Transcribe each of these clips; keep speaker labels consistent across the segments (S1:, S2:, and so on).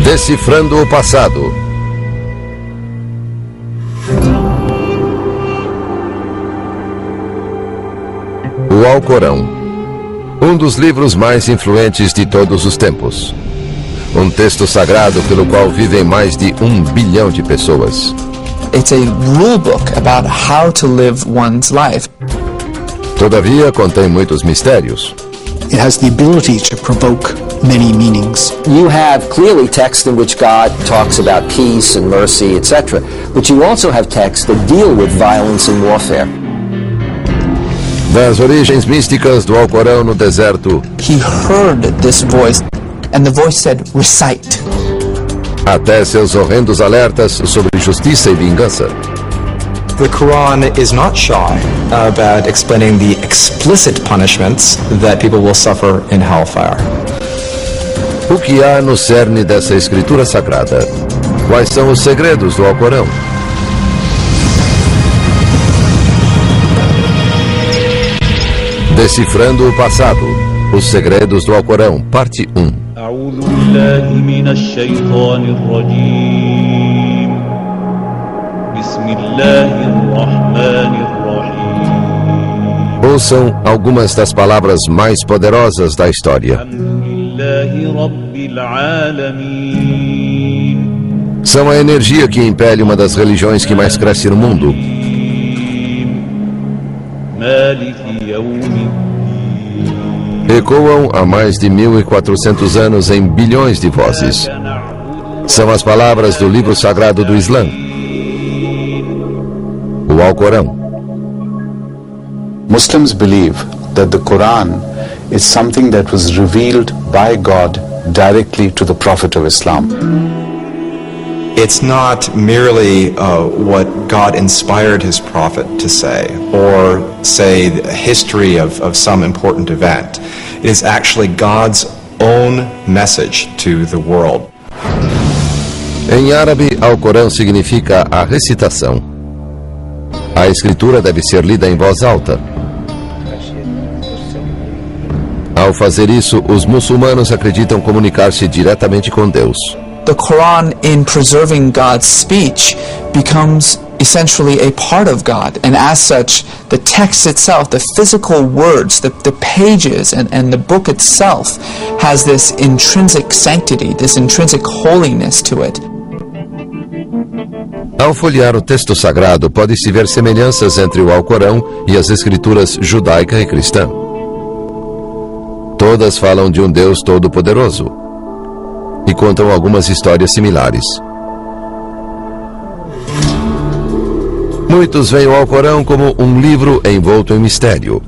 S1: Decifrando o Passado. O Alcorão, um dos livros mais influentes de todos os tempos. Um texto sagrado pelo qual vivem mais de 1 bilhão de pessoas.
S2: It's a rule book about how to live one's life.
S1: Todavia, contém muitos mistérios.
S3: It has the ability to provoke many meanings.
S4: You have clearly text in which God talks about peace and mercy, etc. But you also have texts that deal with violence and warfare.
S1: Das origens místicas do Alcorão no deserto,
S2: He heard this voice, and the voice said, recite.
S1: até seus horrendos alertas sobre justiça e vingança.
S5: The Quran is not shy about explaining the explicit punishments that people will suffer in hellfire.
S1: O que há no cerne dessa escritura sagrada? Quais são os segredos do Alcorão? Decifrando o Passado. Os Segredos do Alcorão, parte 1.
S6: أعوذ بالله من الشيطان الرجيم بسم الله الرحمن الرحيم
S1: Ouçam algumas das palavras mais poderosas da história.
S6: الحمد لله رب العالمين
S1: São a energia que impele uma das religiões que mais cresce no mundo.
S6: مالك يوم الدين
S1: Ecoam há mais de 1.400 anos em bilhões de vozes. São as palavras do livro sagrado do Islã, o Alcorão.
S7: Muslims believe that the Quran is something that was revealed by God directly to the Prophet of Islam.
S5: It's not merely what God inspired his prophet to say, or say the history of some important event. It is actually God's own message to the world.
S1: Em árabe, Alcorão significa a recitação. A escritura deve ser lida em voz alta. Ao fazer isso, os muçulmanos acreditam comunicar-se diretamente com Deus.
S2: The Quran, in preserving God's speech, becomes essentially a part of God. And as such, the text itself, the physical words, the pages, and the book itself has this intrinsic sanctity, this intrinsic holiness to it.
S1: Ao folhear o texto sagrado, pode-se ver semelhanças entre o Alcorão e as escrituras judaica e cristã. Todas falam de um Deus todo-poderoso e contam algumas histórias similares. Muitos veem o Alcorão como um livro envolto em mistério.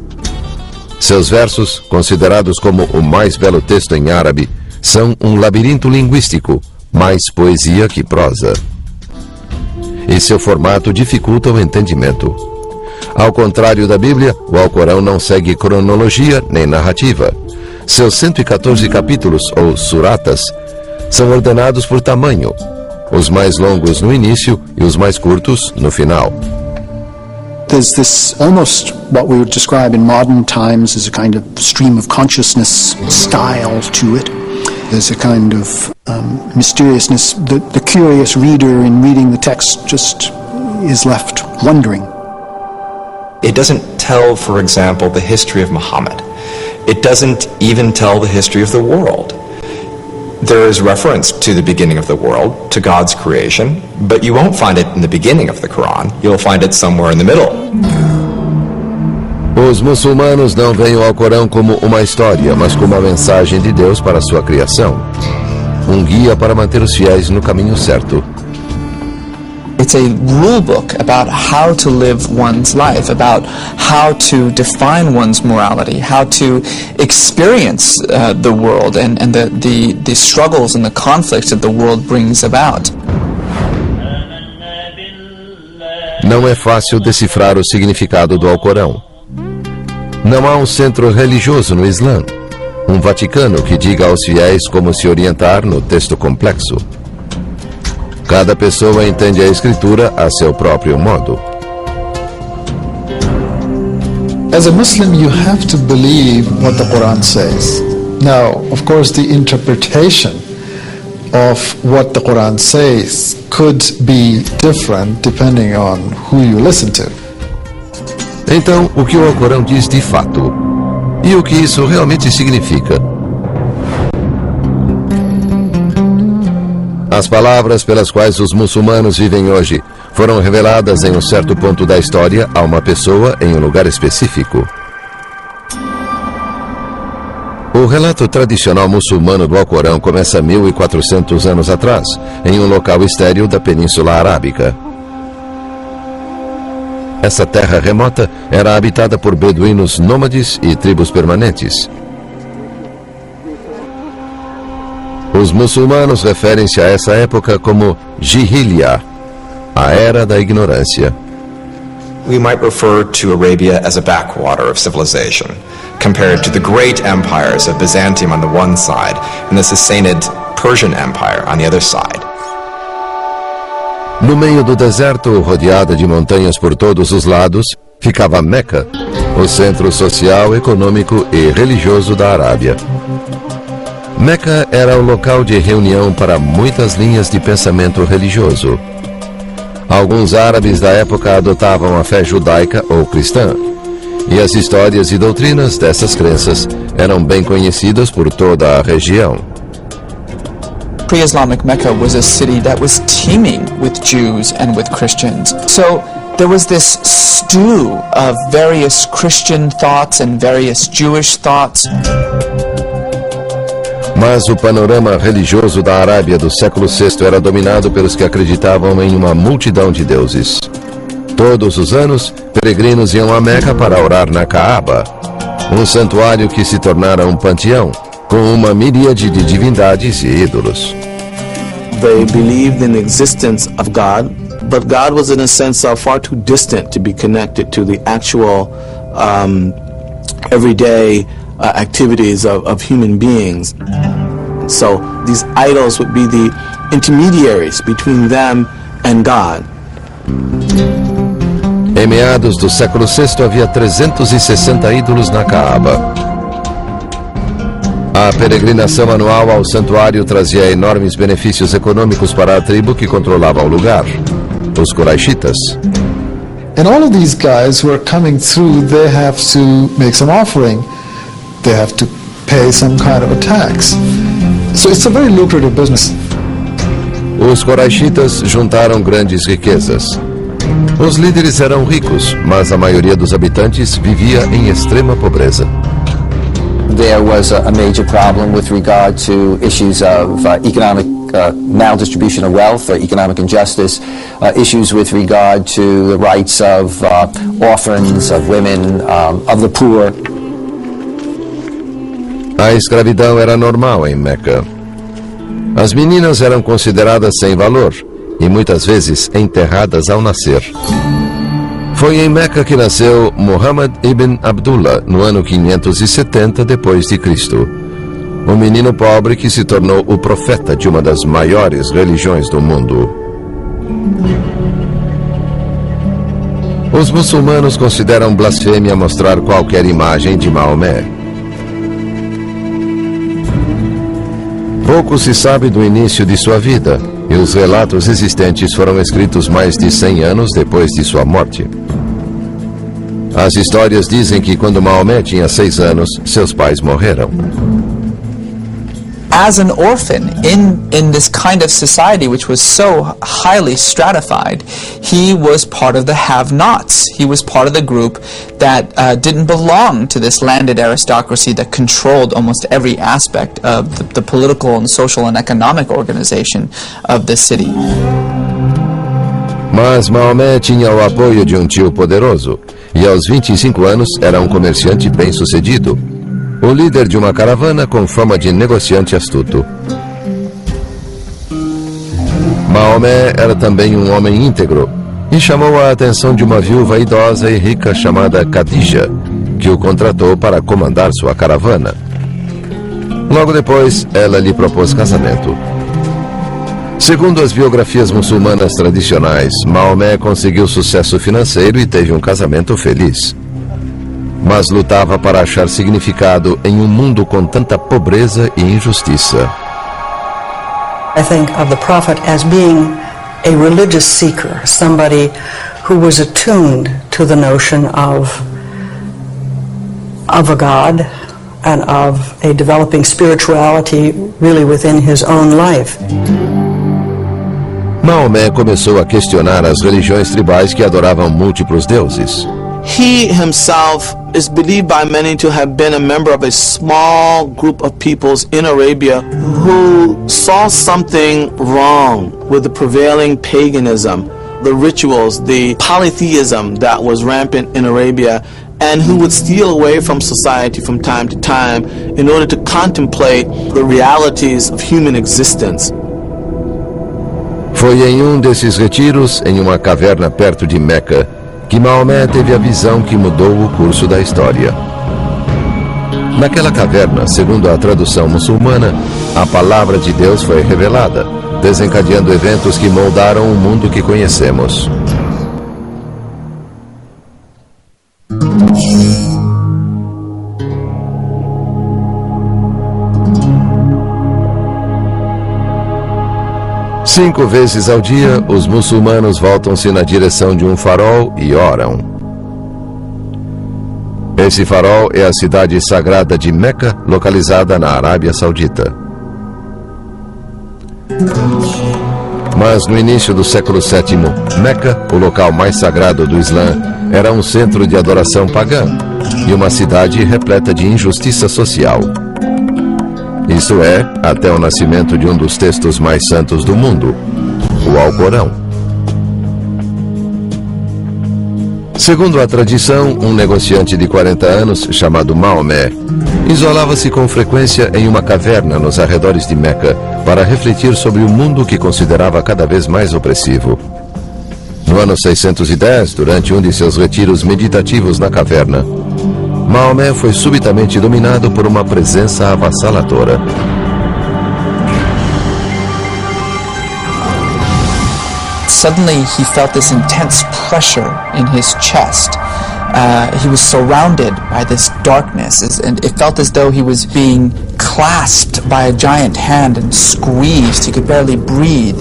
S1: Seus versos, considerados como o mais belo texto em árabe, são um labirinto linguístico, mais poesia que prosa. E seu formato dificulta o entendimento. Ao contrário da Bíblia, o Alcorão não segue cronologia nem narrativa. Seus 114 capítulos, ou suratas, são ordenados por tamanho, os mais longos no início e os mais curtos no final.
S3: There's this almost what we would describe in modern times as a kind of stream of consciousness style to it. There's a kind of mysteriousness. The curious reader in reading the text just is left wondering.
S5: It doesn't tell, for example, the history of Muhammad. It doesn't even tell the history of the world. There is reference to the beginning of the world, to God's creation, but you won't find it in the beginning of the Quran. You'll find it somewhere in the middle.
S1: Os muçulmanos não veem o Alcorão como uma história, mas como uma mensagem de Deus para a sua criação. Um guia para manter os fiéis no caminho certo.
S2: It's a rule book about how to live one's life, about how to define one's morality, how to experience the world and the struggles and the conflicts that the world brings about.
S1: Não é fácil decifrar o significado do Alcorão. Não há um centro religioso no Islã, um Vaticano que diga aos fiéis como se orientar no texto complexo. Cada pessoa entende a escritura a seu próprio modo.
S8: As a Muslim, you have to believe what the Quran says. Now, of course, the interpretation of what the Quran says could be different depending on who you listen to.
S1: Então, o que o Alcorão diz de fato? E o que isso realmente significa? As palavras pelas quais os muçulmanos vivem hoje foram reveladas em um certo ponto da história a uma pessoa em um lugar específico. O relato tradicional muçulmano do Alcorão começa 1400 anos atrás, em um local estéril da Península Arábica. Essa terra remota era habitada por beduínos nômades e tribos permanentes. Os muçulmanos referem-se a essa época como Jahiliya, a Era da Ignorância.
S5: We might refer to Arabia as a backwater of civilization, compared to the great empires of Byzantium on the one side and the Sassanid Persian Empire on the other side.
S1: No meio do deserto, rodeada de montanhas por todos os lados, ficava Meca, o centro social, econômico e religioso da Arábia. Meca era o local de reunião para muitas linhas de pensamento religioso. Alguns árabes da época adotavam a fé judaica ou cristã, e as histórias e doutrinas dessas crenças eram bem conhecidas por toda a região.
S2: Pre-Islamic Mecca was a city that was teeming with Jews and with Christians. So there was this stew of various Christian thoughts and various Jewish thoughts.
S1: Mas o panorama religioso da Arábia do século VI era dominado pelos que acreditavam em uma multidão de deuses. Todos os anos, peregrinos iam a Meca para orar na Kaaba, um santuário que se tornara um panteão, com uma miríade de divindades e ídolos.
S9: They believed in the existence of God, but God was in a sense far too distant to be connected to the actual everyday activities of human beings. So these idols would be the intermediaries between them and God.
S1: Em meados do século VI havia 360 ídolos na Kaaba. A peregrinação anual ao santuário trazia enormes benefícios econômicos para a tribo que controlava o lugar, os Quraishitas.
S8: And all of these guys who are coming through, they have to make some offering. They have to pay some kind of a tax. So it's a very lucrative business.
S1: Os Quraishitas juntaram grandes riquezas. Os líderes eram ricos, mas a maioria dos habitantes vivia em extrema pobreza.
S4: There was a major problem with regard to issues of economic maldistribution of wealth, economic injustice, issues with regard to the rights of orphans, of women, of the poor.
S1: A escravidão era normal em Meca. As meninas eram consideradas sem valor e muitas vezes enterradas ao nascer. Foi em Meca que nasceu Muhammad ibn Abdullah no ano 570 depois de Cristo, um menino pobre que se tornou o profeta de uma das maiores religiões do mundo. Os muçulmanos consideram blasfêmia mostrar qualquer imagem de Maomé. Pouco se sabe do início de sua vida, e os relatos existentes foram escritos mais de 100 anos depois de sua morte. As histórias dizem que quando Maomé tinha 6 anos, seus pais morreram.
S2: As an orphan in this kind of society which was so highly stratified, he was part of the have-nots. He was part of the group that didn't belong to this landed aristocracy that controlled almost every aspect of the political and social and economic organization of the city.
S1: Mas Maomé tinha o apoio de um tio poderoso e aos 25 anos era um comerciante bem-sucedido, o líder de uma caravana com fama de negociante astuto. Maomé era também um homem íntegro e chamou a atenção de uma viúva idosa e rica chamada Khadija, que o contratou para comandar sua caravana. Logo depois, ela lhe propôs casamento. Segundo as biografias muçulmanas tradicionais, Maomé conseguiu sucesso financeiro e teve um casamento feliz. Mas lutava para achar significado em um mundo com tanta pobreza e injustiça.
S10: I think of the prophet as being a religious seeker, somebody who was attuned to the notion of a God and of a developing spirituality really within his own life.
S1: Maomé começou a questionar as religiões tribais que adoravam múltiplos deuses.
S9: He himself is believed by many to have been a member of a small group of peoples in Arabia who saw something wrong with the prevailing paganism, the rituals, the polytheism that was rampant in Arabia, and who would steal away from society from time to time in order to contemplate the realities of human existence.
S1: Foi em desses retiros, em uma caverna perto de Meca, que Maomé teve a visão que mudou o curso da história. Naquela caverna, segundo a tradução muçulmana, a palavra de Deus foi revelada, desencadeando eventos que moldaram o mundo que conhecemos. Cinco vezes ao dia, os muçulmanos voltam-se na direção de um farol e oram. Esse farol é a cidade sagrada de Meca, localizada na Arábia Saudita. Mas no início do século VII, Meca, o local mais sagrado do Islã, era um centro de adoração pagã e uma cidade repleta de injustiça social. Isto é, até o nascimento de um dos textos mais santos do mundo, o Alcorão. Segundo a tradição, um negociante de 40 anos, chamado Maomé, isolava-se com frequência em uma caverna nos arredores de Meca para refletir sobre o mundo que considerava cada vez mais opressivo. No ano 610, durante um de seus retiros meditativos na caverna, Maomé foi subitamente dominado por uma presença avassaladora.
S2: Suddenly he felt this intense pressure in his chest. He was surrounded by this darkness, and it felt as though he was being clasped by a giant hand and squeezed. He could barely breathe.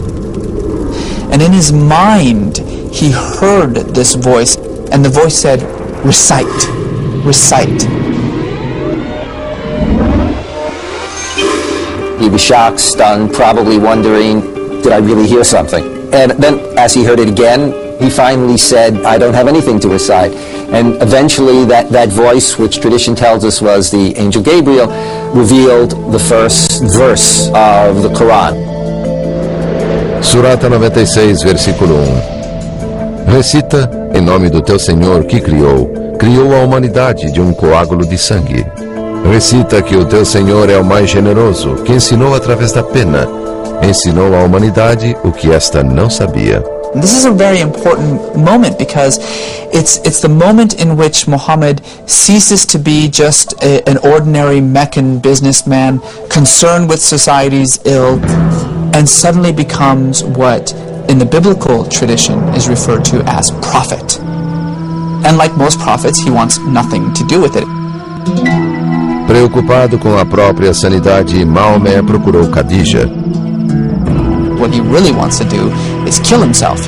S2: And in his mind, he heard this voice, and the voice said, "Recite. Recite."
S4: He was shocked, stunned, probably wondering, did I really hear something? And then as he heard it again, he finally said, I don't have anything to recite. And eventually that voice, which tradition tells us was the angel Gabriel, revealed the first verse of the Quran.
S1: Surata 96, versículo 1. Recita, em nome do teu Senhor que criou a humanidade de um coágulo de sangue. Recita que o teu Senhor é o mais generoso, que ensinou através da pena. Ensinou à humanidade o que esta não sabia.
S2: This is a very important moment because it's the moment in which Muhammad ceases to be just an ordinary Meccan businessman concerned with society's ill and suddenly becomes what in the biblical tradition is referred to as prophet. And like most prophets, he wants nothing to do with it.
S1: Preocupado com a própria sanidade, Maomé procurou Khadija.
S2: What he really wants to do is kill himself.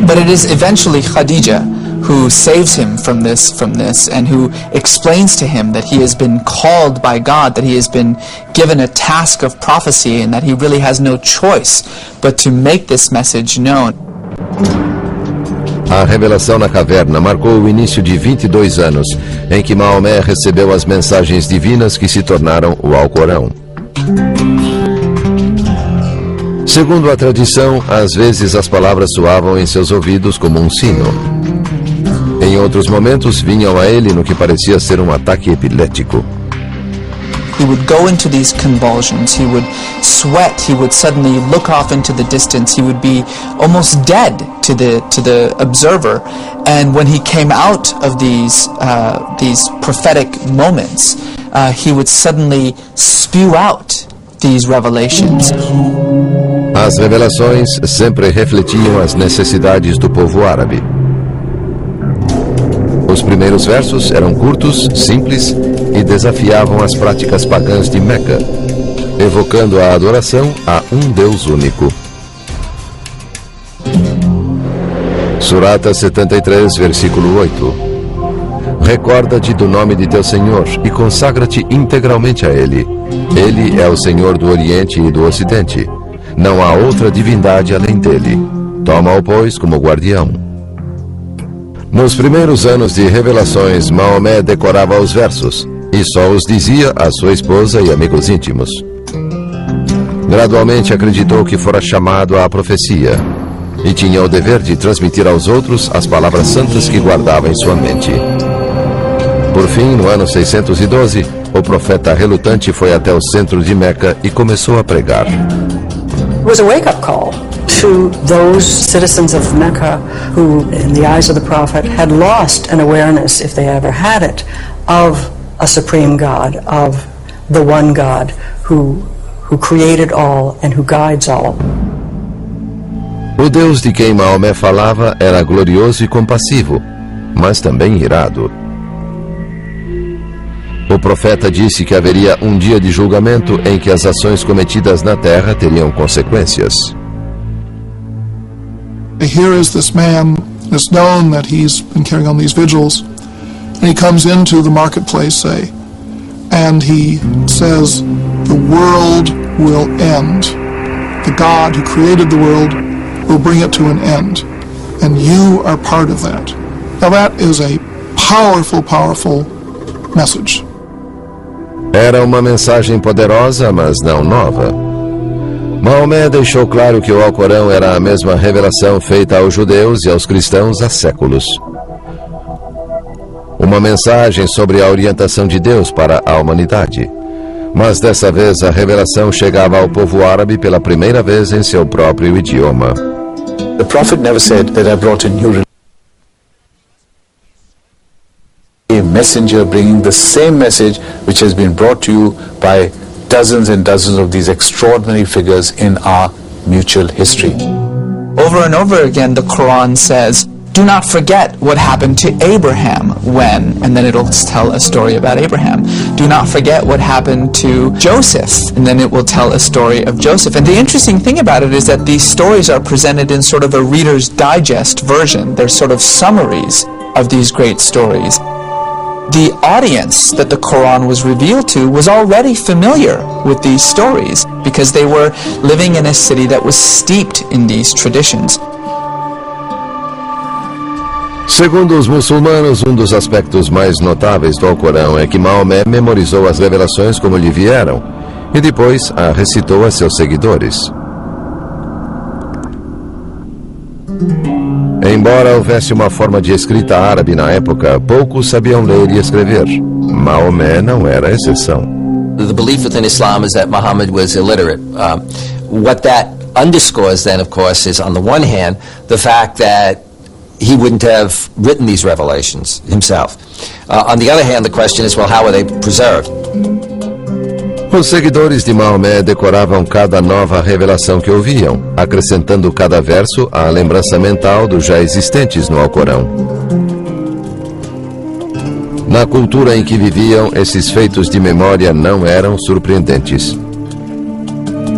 S2: But it is eventually Khadija who saves him from this and who explains to him that he has been called by God, that he has been given a task of prophecy and that he really has no choice but to make this message known.
S1: A revelação na caverna marcou o início de 22 anos em que Maomé recebeu as mensagens divinas que se tornaram o Alcorão. Segundo a tradição, às vezes as palavras soavam em seus ouvidos como um sino. Em outros momentos, vinham a ele no que parecia ser um ataque epilético.
S2: He would go into these convulsions, he would sweat, he would suddenly look off into the distance, he would be almost dead to the observer. And when he came out of these prophetic moments, he would suddenly spew out these revelations.
S1: As revelações sempre refletiam as necessidades do povo árabe. Os primeiros versos eram curtos, simples e desafiavam as práticas pagãs de Meca. evocando a adoração a um Deus único. Surata 73, versículo 8. Recorda-te do nome de teu Senhor e consagra-te integralmente a Ele. Ele é o Senhor do Oriente e do Ocidente. Não há outra divindade além dele. Toma-o, pois, como guardião. Nos primeiros anos de revelações, Maomé decorava os versos e só os dizia a sua esposa e amigos íntimos. Gradualmente acreditou que fora chamado à profecia e tinha o dever de transmitir aos outros as palavras santas que guardava em sua mente. Por fim, no ano 612, o profeta relutante foi até o centro de Meca e começou a pregar.
S10: It was a wake-up call to those citizens of Mecca who, in the eyes of the prophet, had lost an awareness, if they ever had it, of a supreme God, of the one God who created all and who guides all.
S1: O Deus de quem Maomé falava era glorioso e compassivo, mas também irado. O profeta disse que haveria um dia de julgamento em que as ações cometidas na terra teriam consequências.
S11: Here is this man, it's known that he's been carrying on these vigils, and he comes into the marketplace, say, and he says, the world will end. The God who created the world will bring it to an end, and you are part of that. Now that is a powerful, powerful message.
S1: Era uma mensagem poderosa, mas não nova. Maomé deixou claro que o Alcorão era a mesma revelação feita aos judeus e aos cristãos há séculos. Uma mensagem sobre a orientação de Deus para a humanidade. Mas dessa vez a revelação chegava ao povo árabe pela primeira vez em seu próprio idioma.
S7: The prophet never said that I brought a new religion. A messenger bringing the same message which has been brought to you by dozens and dozens of these extraordinary figures in our mutual history.
S2: Over and over again, the Quran says, do not forget what happened to Abraham when, and then it'll tell a story about Abraham. Do not forget what happened to Joseph, and then it will tell a story of Joseph. And the interesting thing about it is that these stories are presented in sort of a Reader's Digest version. They're sort of summaries of these great stories. The audience that the Quran was revealed to was already familiar with these stories because they were living in a city that was steeped in these traditions.
S1: Segundo os muçulmanos, um dos aspectos mais notáveis do Alcorão é que Maomé memorizou as revelações como lhe vieram e depois a recitou a seus seguidores. Embora houvesse uma forma de escrita árabe na época, poucos sabiam ler e escrever. Maomé não era exceção.
S4: The belief within Islam is that Muhammad was illiterate. What that underscores then, of course, is on the one hand, the fact that he wouldn't have written these revelations himself. On the other hand, the question is, well, how were they preserved?
S1: Os seguidores de Maomé decoravam cada nova revelação que ouviam, acrescentando cada verso à lembrança mental dos já existentes no Alcorão. Na cultura em que viviam, esses feitos de memória não eram surpreendentes.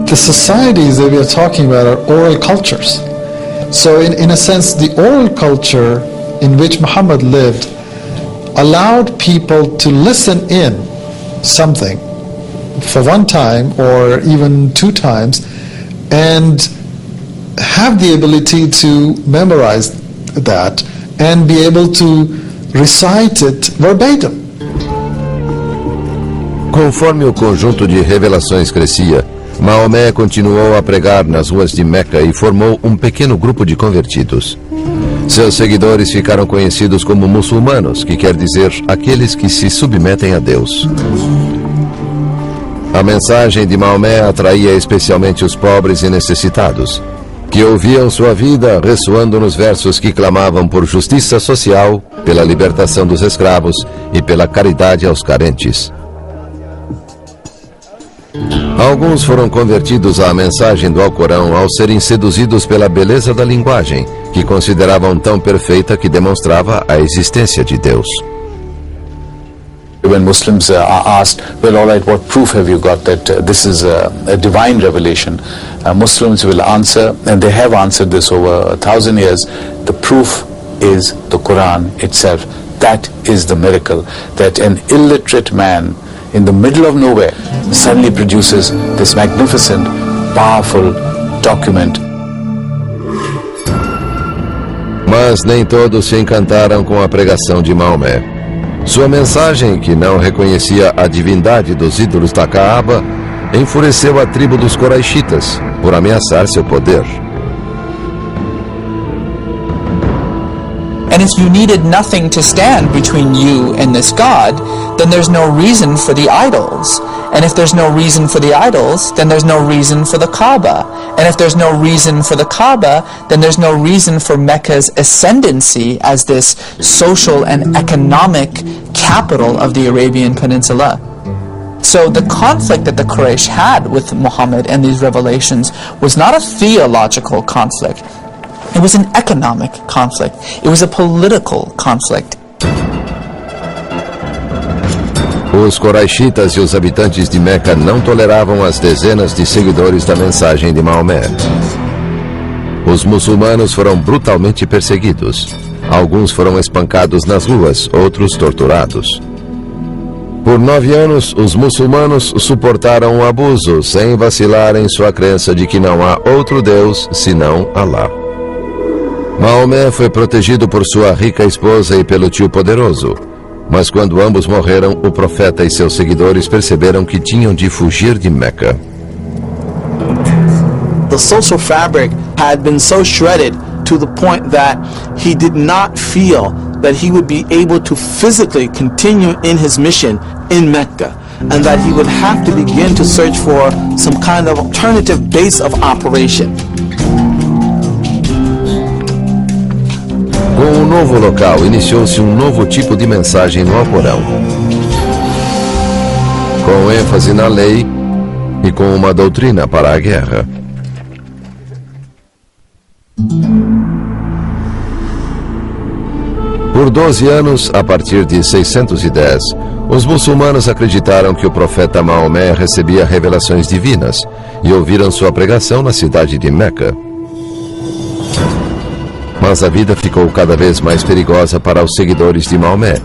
S8: The societies that we are talking about are oral cultures. So in a sense, the oral culture in which Muhammad lived allowed people to listen in something for one time or even two times and have the ability to memorize that and be able to recite it verbatim.
S1: Conforme o conjunto de revelações crescia, Maomé continuou a pregar nas ruas de Meca e formou um pequeno grupo de convertidos. Seus seguidores ficaram conhecidos como muçulmanos, que quer dizer aqueles que se submetem a Deus. A mensagem de Maomé atraía especialmente os pobres e necessitados, que ouviam sua vida ressoando nos versos que clamavam por justiça social, pela libertação dos escravos e pela caridade aos carentes. Alguns foram convertidos à mensagem do Alcorão ao serem seduzidos pela beleza da linguagem, que consideravam tão perfeita que demonstrava a existência de Deus.
S7: When Muslims are asked, well, all right, what proof have you got that this is a divine revelation? Muslims will answer, and they have answered this over 1,000 years, the proof is the Quran itself. That is the miracle, that an illiterate man in the middle of nowhere suddenly produces this magnificent, powerful document.
S1: Mas nem todos se encantaram com a pregação de Maomé. Sua mensagem, que não reconhecia a divindade dos ídolos da Caaba, enfureceu a tribo dos Coraixitas por ameaçar seu poder.
S2: And if you needed nothing to stand between you and this God, then there's no reason for the idols. And if there's no reason for the idols, then there's no reason for the Kaaba. And if there's no reason for the Kaaba, then there's no reason for Mecca's ascendancy as this social and economic capital of the Arabian Peninsula. So the conflict that the Quraysh had with Muhammad and these revelations was not a theological conflict. It was an economic conflict. It was a political conflict.
S1: Os Coraixitas e os habitantes de Meca não toleravam as dezenas de seguidores da mensagem de Maomé. Os muçulmanos foram brutalmente perseguidos. Alguns foram espancados nas ruas, outros torturados. Por 9 anos, os muçulmanos suportaram o abuso sem vacilar em sua crença de que não há outro Deus senão Alá. Maomé foi protegido por sua rica esposa e pelo tio poderoso. Mas quando ambos morreram, o profeta e seus seguidores perceberam que tinham de fugir de Meca.
S9: The social fabric had been so shredded to the point that he did not feel that he would be able to physically continue in his mission in Mecca, and that he would have to begin to search for some kind of alternative base of operation.
S1: Com o novo local, iniciou-se um novo tipo de mensagem no Alcorão, com ênfase na lei e com uma doutrina para a guerra. Por 12 anos, a partir de 610, os muçulmanos acreditaram que o profeta Maomé recebia revelações divinas e ouviram sua pregação na cidade de Meca. Mas a vida ficou cada vez mais perigosa para os seguidores de Maomé.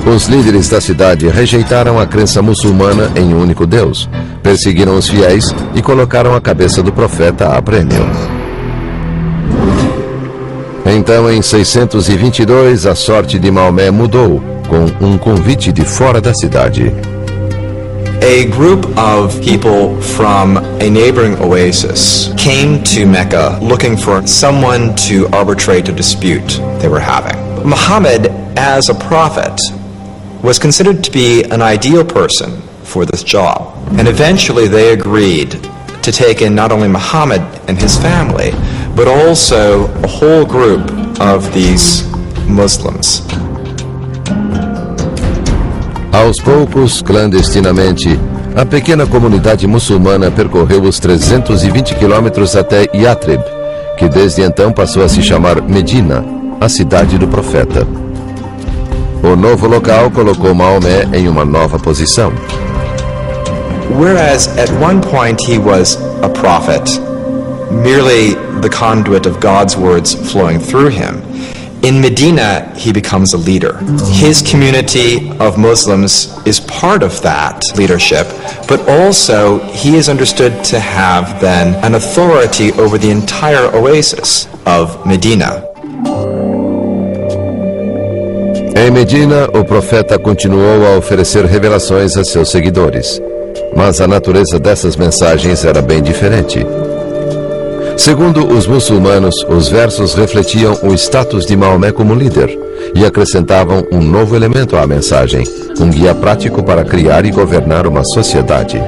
S1: Os líderes da cidade rejeitaram a crença muçulmana em um único Deus, perseguiram os fiéis e colocaram a cabeça do profeta a prêmio. Então, em 622, a sorte de Maomé mudou, com um convite de fora da cidade.
S5: A group of people from a neighboring oasis came to Mecca looking for someone to arbitrate a dispute they were having. Muhammad, as a prophet, was considered to be an ideal person for this job. And eventually they agreed to take in not only Muhammad and his family, but also a whole group of these Muslims.
S1: Aos poucos, clandestinamente, a pequena comunidade muçulmana percorreu os 320 quilômetros até Yatrib, que desde então passou a se chamar Medina, a cidade do profeta. O novo local colocou Maomé em uma nova posição.
S5: Whereas at one point he was a prophet, merely the conduit of God's words flowing through him, in Medina, he becomes a leader. His community of Muslims is part of that leadership, but also he is understood to have then an authority over the entire oasis of Medina.
S1: Em Medina, o profeta continuou a oferecer revelações a seus seguidores, mas a natureza dessas mensagens era bem diferente. Segundo os muçulmanos, os versos refletiam o status de Maomé como líder e acrescentavam um novo elemento à mensagem, um guia prático para criar e governar uma sociedade.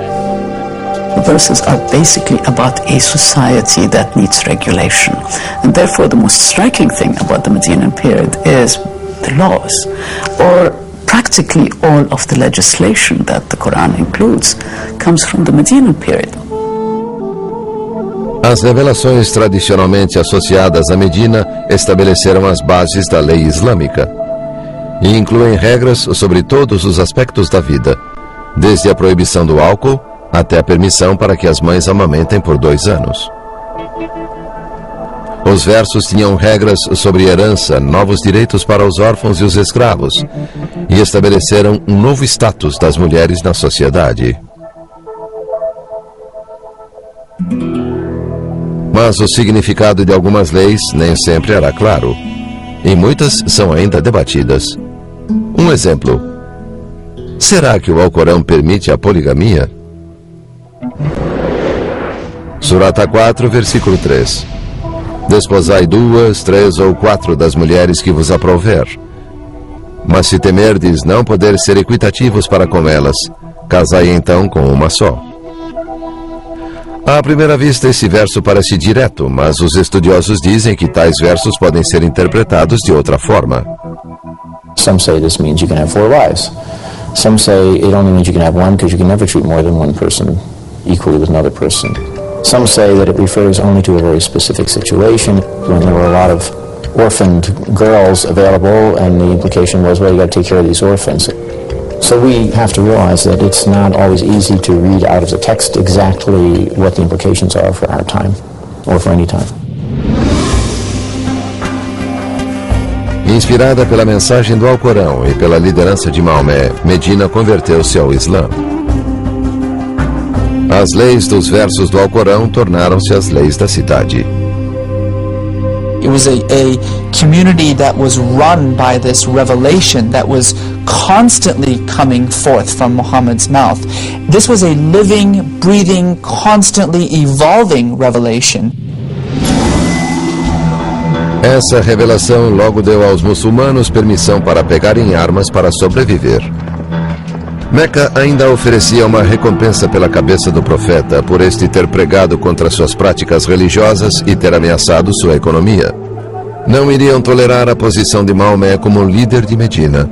S12: The verses are basically about a society that needs regulation, and therefore the most striking thing about the Medinan period is the laws, or practically all of the legislation that the Quran includes comes from the Medinan period.
S1: As revelações tradicionalmente associadas a Medina estabeleceram as bases da lei islâmica. e incluem regras sobre todos os aspectos da vida, desde a proibição do álcool até a permissão para que as mães amamentem por 2 anos. Os versos tinham regras sobre herança, novos direitos para os órfãos e os escravos, e estabeleceram um novo status das mulheres na sociedade. Mas o significado de algumas leis nem sempre era claro, e muitas são ainda debatidas. Um exemplo: será que o Alcorão permite a poligamia? Surata 4, versículo 3. Desposai 2, 3 ou 4 das mulheres que vos aprouver. Mas se temerdes não poder ser equitativos para com elas, casai então com uma só. À primeira vista, esse verso parece direto, mas os estudiosos dizem que tais versos podem ser interpretados de outra forma.
S4: Some say this means you can have 4 wives. Some say it only means you can have one because you can never treat more than one person equally with another person. Some say that it refers only to a very specific situation when there were a lot of orphaned girls available, and the implication was, well, you got to take care of these orphans. So we have to realize that it's not always easy to read out of the text exactly what the implications are for our time, or for any time.
S1: Inspirada pela mensagem do Alcorão e pela liderança de Maomé, Medina converteu-se ao Islã. As leis dos versos do Alcorão tornaram-se as leis da cidade.
S2: It was a community that was run by this revelation that was constantly coming forth from Muhammad's mouth. This was a living, breathing, constantly evolving revelation.
S1: Essa revelação logo deu aos muçulmanos permissão para pegarem armas para sobreviver. Meca ainda oferecia uma recompensa pela cabeça do profeta por este ter pregado contra suas práticas religiosas e ter ameaçado sua economia. Não iriam tolerar a posição de Maomé como líder de Medina.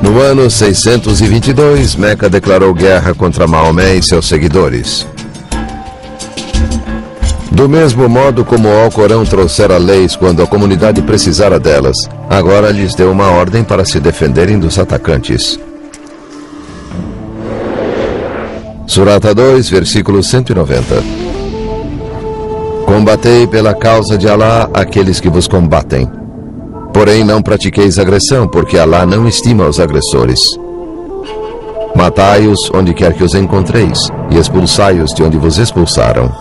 S1: No ano 622, Meca declarou guerra contra Maomé e seus seguidores. Do mesmo modo como o Alcorão trouxera leis quando a comunidade precisara delas, agora lhes deu uma ordem para se defenderem dos atacantes. Surata 2, versículo 190. Combatei pela causa de Alá aqueles que vos combatem. Porém não pratiqueis agressão, porque Alá não estima os agressores. Matai-os onde quer que os encontreis, e expulsai-os de onde vos expulsaram.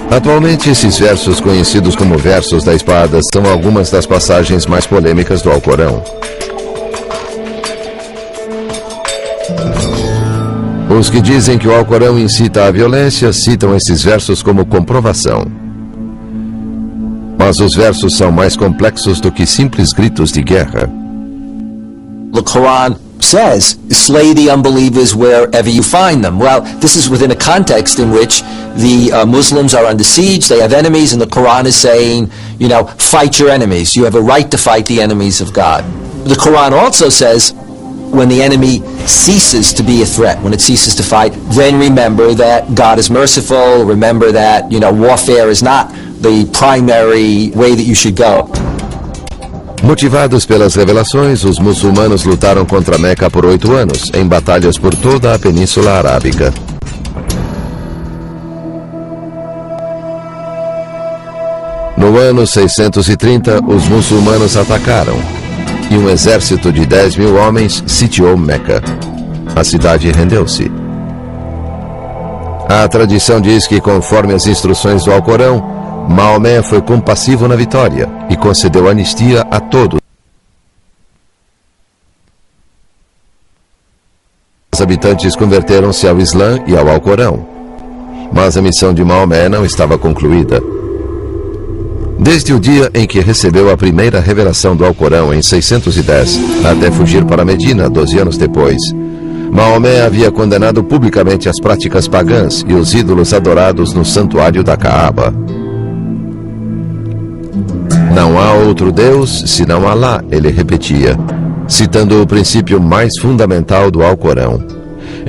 S1: Atualmente, esses versos, conhecidos como versos da espada, são algumas das passagens mais polêmicas do Alcorão. Os que dizem que o Alcorão incita à violência citam esses versos como comprovação. Mas os versos são mais complexos do que simples gritos de guerra.
S4: The Quran says, slay the unbelievers wherever you find them. Well, this is within a context in which the Muslims are under siege, they have enemies, and the Quran is saying, you know, fight your enemies. You have a right to fight the enemies of God. The Quran also says, when the enemy ceases to be a threat, when it ceases to fight, then remember that God is merciful, remember that, you know, warfare is not the primary way that you should go.
S1: Motivados pelas revelações, os muçulmanos lutaram contra Meca por 8 anos, em batalhas por toda a Península Arábica. No ano 630, os muçulmanos atacaram, e um exército de 10.000 homens sitiou Meca. A cidade rendeu-se. A tradição diz que, conforme as instruções do Alcorão, Maomé foi compassivo na vitória e concedeu anistia a todos. Os habitantes converteram-se ao Islã e ao Alcorão. Mas a missão de Maomé não estava concluída. Desde o dia em que recebeu a primeira revelação do Alcorão em 610, até fugir para Medina 12 anos depois, Maomé havia condenado publicamente as práticas pagãs e os ídolos adorados no santuário da Caaba. Não há outro Deus senão Alá, ele repetia, citando o princípio mais fundamental do Alcorão.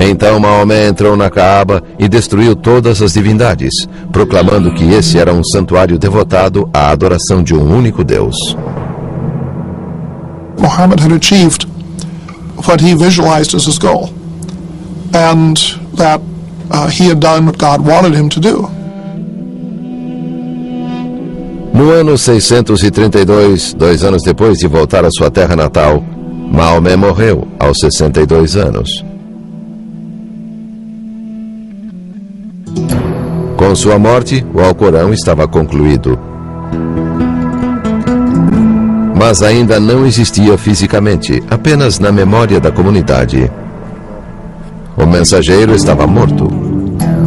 S1: Então Maomé entrou na Caaba e destruiu todas as divindades, proclamando que esse era um santuário devotado à adoração de um único Deus.
S11: Muhammad had achieved what he visualized as his goal, and that he had done what God wanted him to do.
S1: No ano 632, 2 anos depois de voltar à sua terra natal, Maomé morreu aos 62 anos. Com sua morte, o Alcorão estava concluído. Mas ainda não existia fisicamente, apenas na memória da comunidade. O mensageiro estava morto.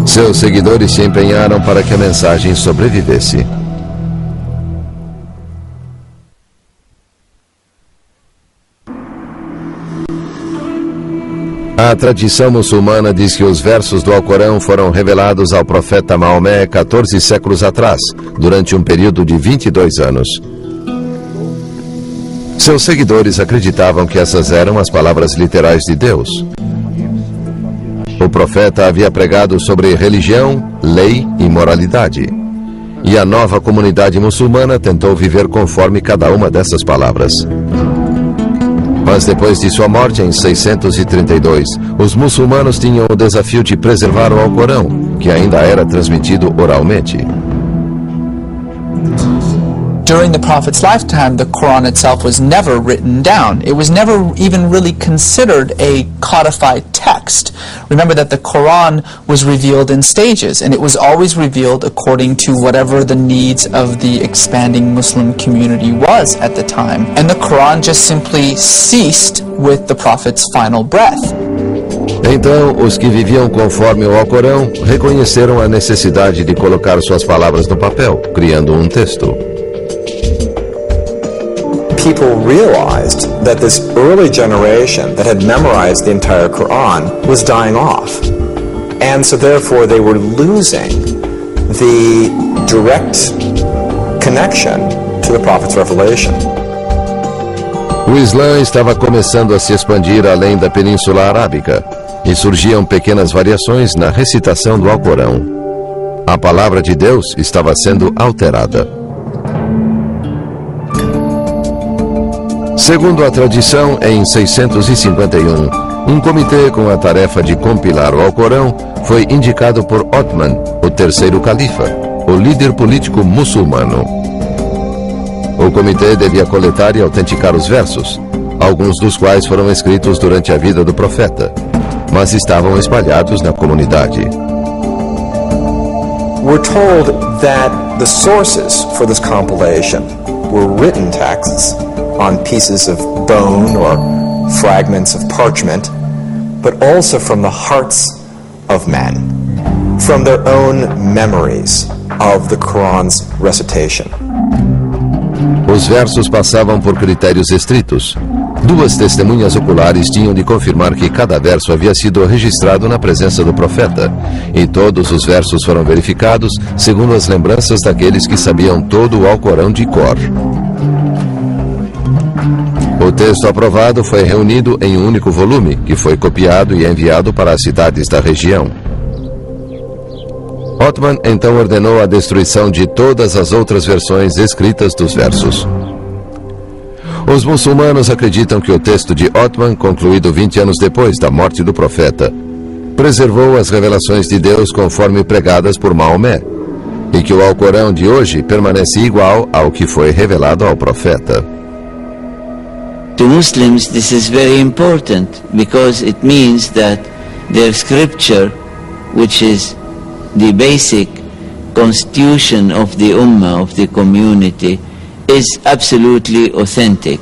S1: Seus seguidores se empenharam para que a mensagem sobrevivesse. A tradição muçulmana diz que os versos do Alcorão foram revelados ao profeta Maomé 14 séculos atrás, durante um período de 22 anos. Seus seguidores acreditavam que essas eram as palavras literais de Deus. O profeta havia pregado sobre religião, lei e moralidade. E a nova comunidade muçulmana tentou viver conforme cada uma dessas palavras. Mas depois de sua morte em 632, os muçulmanos tinham o desafio de preservar o Alcorão, que ainda era transmitido oralmente.
S2: During the Prophet's lifetime, the Quran itself was never written down. It was never even really considered a codified text. Remember that the Quran was revealed in stages, and it was always revealed according to whatever the needs of the expanding Muslim community was at the time. And the Quran just simply ceased with the Prophet's final breath.
S1: Então, os que viviam conforme o Alcorão reconheceram a necessidade de colocar suas palavras no papel, criando um texto.
S5: People realized that this early generation that had memorized the entire Quran was dying off. And so therefore they were losing the direct connection to the Prophet's revelation.
S1: O Islã estava começando a se expandir além da Península Arábica e surgiam pequenas variações na recitação do Alcorão. A palavra de Deus estava sendo alterada. Segundo a tradição, em 651, um comitê com a tarefa de compilar o Alcorão foi indicado por Othman, o terceiro califa, o líder político muçulmano. O comitê devia coletar e autenticar os versos, alguns dos quais foram escritos durante a vida do profeta, mas estavam espalhados na comunidade.
S5: We're told that the sources for this compilation were written texts on pieces of bone or fragments of parchment, but also from the hearts of men, from their own memories of the Quran's recitation.
S1: Os versos passavam por critérios estritos. 2 testemunhas oculares tinham de confirmar que cada verso havia sido registrado na presença do profeta, e todos os versos foram verificados segundo as lembranças daqueles que sabiam todo o Alcorão de cor. O texto aprovado foi reunido em um único volume, que foi copiado e enviado para as cidades da região. Othman então ordenou a destruição de todas as outras versões escritas dos versos. Os muçulmanos acreditam que o texto de Othman, concluído 20 anos depois da morte do profeta, preservou as revelações de Deus conforme pregadas por Maomé, e que o Alcorão de hoje permanece igual ao que foi revelado ao profeta.
S13: To Muslims, this is very important because it means that their scripture, which is the basic constitution of the ummah, of the community, is absolutely authentic.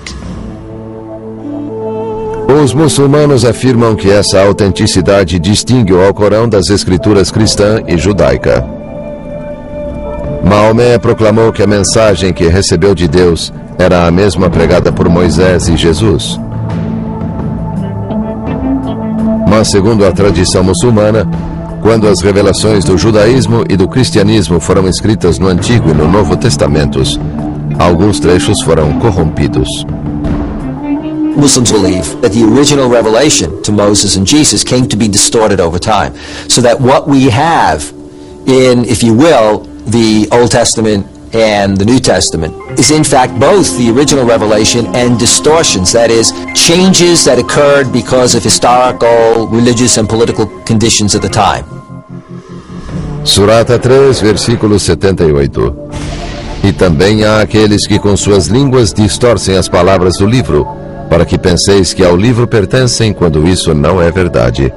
S1: Os muçulmanos afirmam que essa autenticidade distingue o Alcorão das escrituras cristã e judaica. Maomé proclamou que a mensagem que recebeu de Deus era a mesma pregada por Moisés e Jesus. Mas, segundo a tradição muçulmana, quando as revelações do judaísmo e do cristianismo foram escritas no Antigo e no Novo Testamentos, alguns trechos foram corrompidos.
S4: Muslims believe that the original revelation to Moses and Jesus came to be distorted over time. So that what we have in, if you will, the Old Testament and the New Testament is in fact both the original revelation and distortions, that is, changes that occurred because of historical, religious and political conditions at the time.
S1: Surata 3, versículo 78. E também há aqueles que com suas línguas distorcem as palavras do livro, para que penseis que ao livro pertencem, quando isso não é verdade.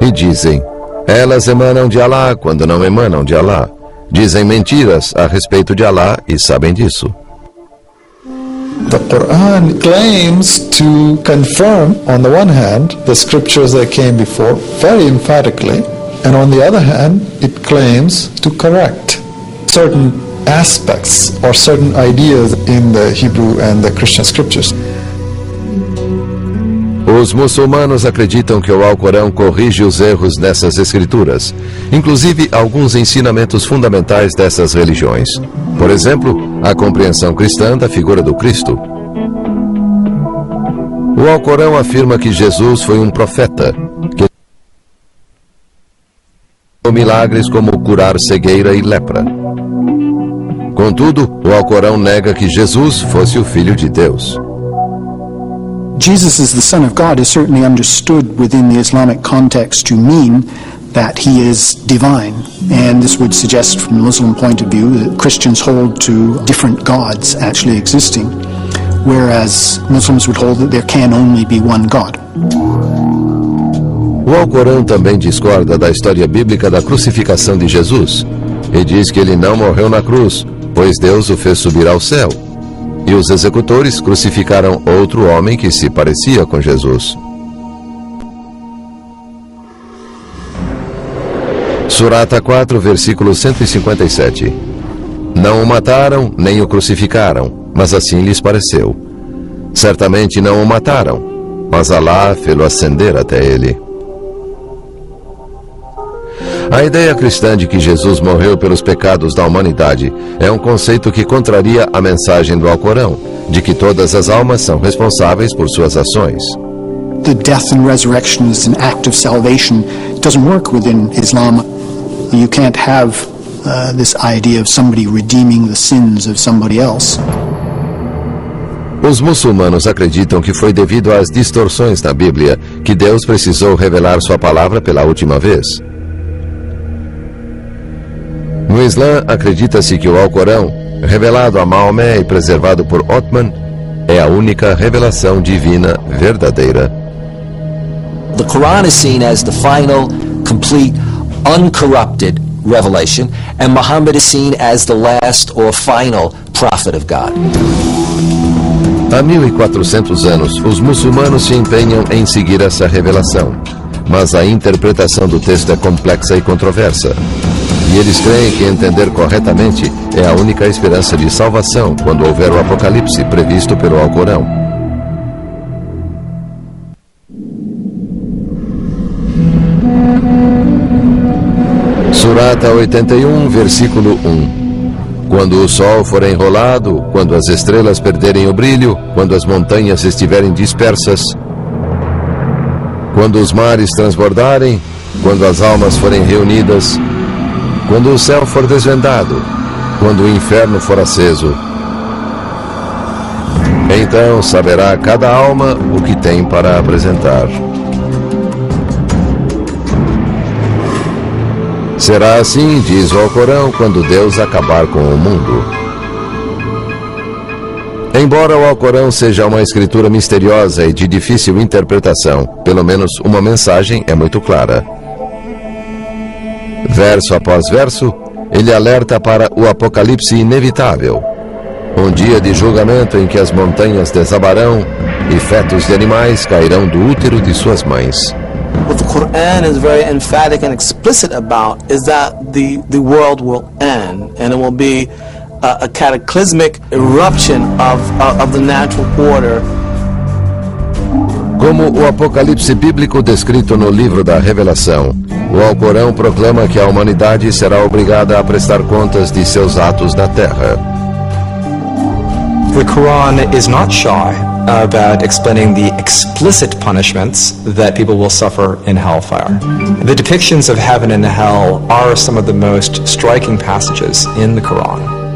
S1: E dizem, elas emanam de Alá, quando não emanam de Alá. Dizem mentiras a respeito de Alá e sabem disso.
S8: The Quran claims to confirm, on the one hand, the scriptures that came before, very emphatically, and on the other hand, it claims to correct certain aspects or certain ideas in the Hebrew and the Christian scriptures.
S1: Os muçulmanos acreditam que o Alcorão corrige os erros nessas escrituras, inclusive alguns ensinamentos fundamentais dessas religiões. Por exemplo, a compreensão cristã da figura do Cristo. O Alcorão afirma que Jesus foi um profeta, que milagres como curar cegueira e lepra. Contudo, o Alcorão nega que Jesus fosse o Filho de Deus.
S3: Jesus as the Son of God is certainly understood within the Islamic context to mean that he is divine. And this would suggest from the Muslim point of view that Christians hold to different gods actually existing, whereas Muslims would hold that there can only be one God.
S1: O Alcorão também discorda da história bíblica da crucificação de Jesus e diz que ele não morreu na cruz, pois Deus o fez subir ao céu. E os executores crucificaram outro homem que se parecia com Jesus. Surata 4, versículo 157. Não o mataram, nem o crucificaram, mas assim lhes pareceu. Certamente não o mataram, mas Alá fê-lo ascender até ele. A ideia cristã de que Jesus morreu pelos pecados da humanidade é um conceito que contraria a mensagem do Alcorão, de que todas as almas são responsáveis por suas ações.
S3: The death and resurrection is an act of salvation. It doesn't work within Islam. You can't have this idea of somebody redeeming the sins of somebody else.
S1: Os muçulmanos acreditam que foi devido às distorções na Bíblia que Deus precisou revelar sua palavra pela última vez. No Islã, acredita-se que o Alcorão, revelado a Maomé e preservado por Othman, é a única revelação divina verdadeira.
S4: The Quran is seen as the final, complete, uncorrupted revelation, and Muhammad is seen as the last or final prophet of God.
S1: Há 1400 anos, os muçulmanos se empenham em seguir essa revelação, mas a interpretação do texto é complexa e controversa. E eles creem que entender corretamente é a única esperança de salvação quando houver o apocalipse previsto pelo Alcorão. Surata 81, versículo 1. Quando o sol for enrolado, quando as estrelas perderem o brilho, quando as montanhas estiverem dispersas, quando os mares transbordarem, quando as almas forem reunidas, quando o céu for desvendado, quando o inferno for aceso, então saberá cada alma o que tem para apresentar. Será assim, diz o Alcorão, quando Deus acabar com o mundo. Embora o Alcorão seja uma escritura misteriosa e de difícil interpretação, pelo menos uma mensagem é muito clara. Verso após verso, ele alerta para o apocalipse inevitável, um dia de julgamento em que as montanhas desabarão e fetos de animais cairão do útero de suas mães.
S9: What the Quran is very emphatic and explicit about is that the world will end, and it will be a cataclysmic eruption of the natural order.
S1: Como o apocalipse bíblico descrito no livro da Revelação, o Alcorão proclama que a humanidade será obrigada a prestar contas de seus atos na Terra.
S5: The Quran is not shy about explaining the explicit punishments that people will suffer in hellfire. The depictions of heaven and hell are some of the most striking passages in the Quran.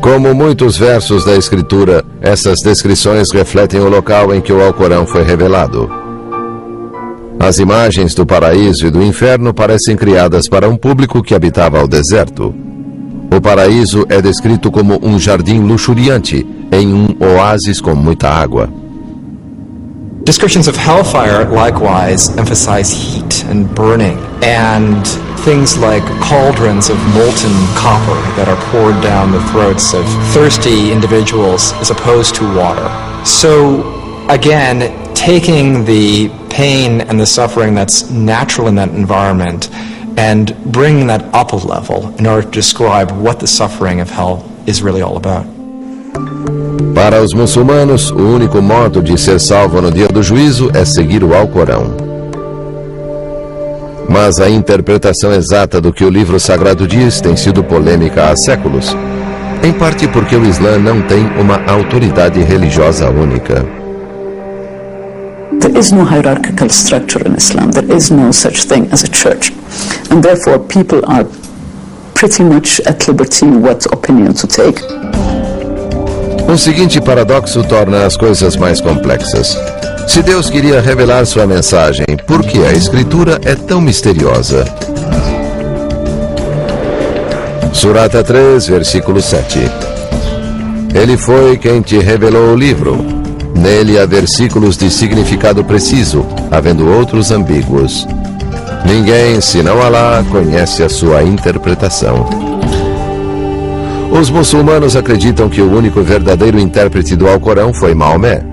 S1: Como muitos versos da Escritura, essas descrições refletem o local em que o Alcorão foi revelado. As imagens do paraíso e do inferno parecem criadas para um público que habitava o deserto. O paraíso é descrito como um jardim luxuriante em um oásis com muita água.
S5: Descriptions of hellfire likewise emphasize heat and burning, and things like cauldrons of molten copper that are poured down the throats of thirsty individuals as opposed to water. So, again, taking the pain and the suffering that's natural in that environment and bringing that up a level in order to describe what the suffering of hell is really all about.
S1: Para os muçulmanos, o único modo de ser salvo no dia do juízo é seguir o Alcorão. Mas a interpretação exata do que o livro sagrado diz tem sido polêmica há séculos, em parte porque o Islã não tem uma autoridade religiosa única.
S12: There is no hierarchical structure in Islam. There is no such thing as a church. And therefore people are pretty much at liberty what opinion to take.
S1: O seguinte paradoxo torna as coisas mais complexas. Se Deus queria revelar sua mensagem, por que a Escritura é tão misteriosa? Surata 3, versículo 7. Ele foi quem te revelou o livro. Nele há versículos de significado preciso, havendo outros ambíguos. Ninguém, senão Alá, conhece a sua interpretação. Os muçulmanos acreditam que o único verdadeiro intérprete do Alcorão foi Maomé.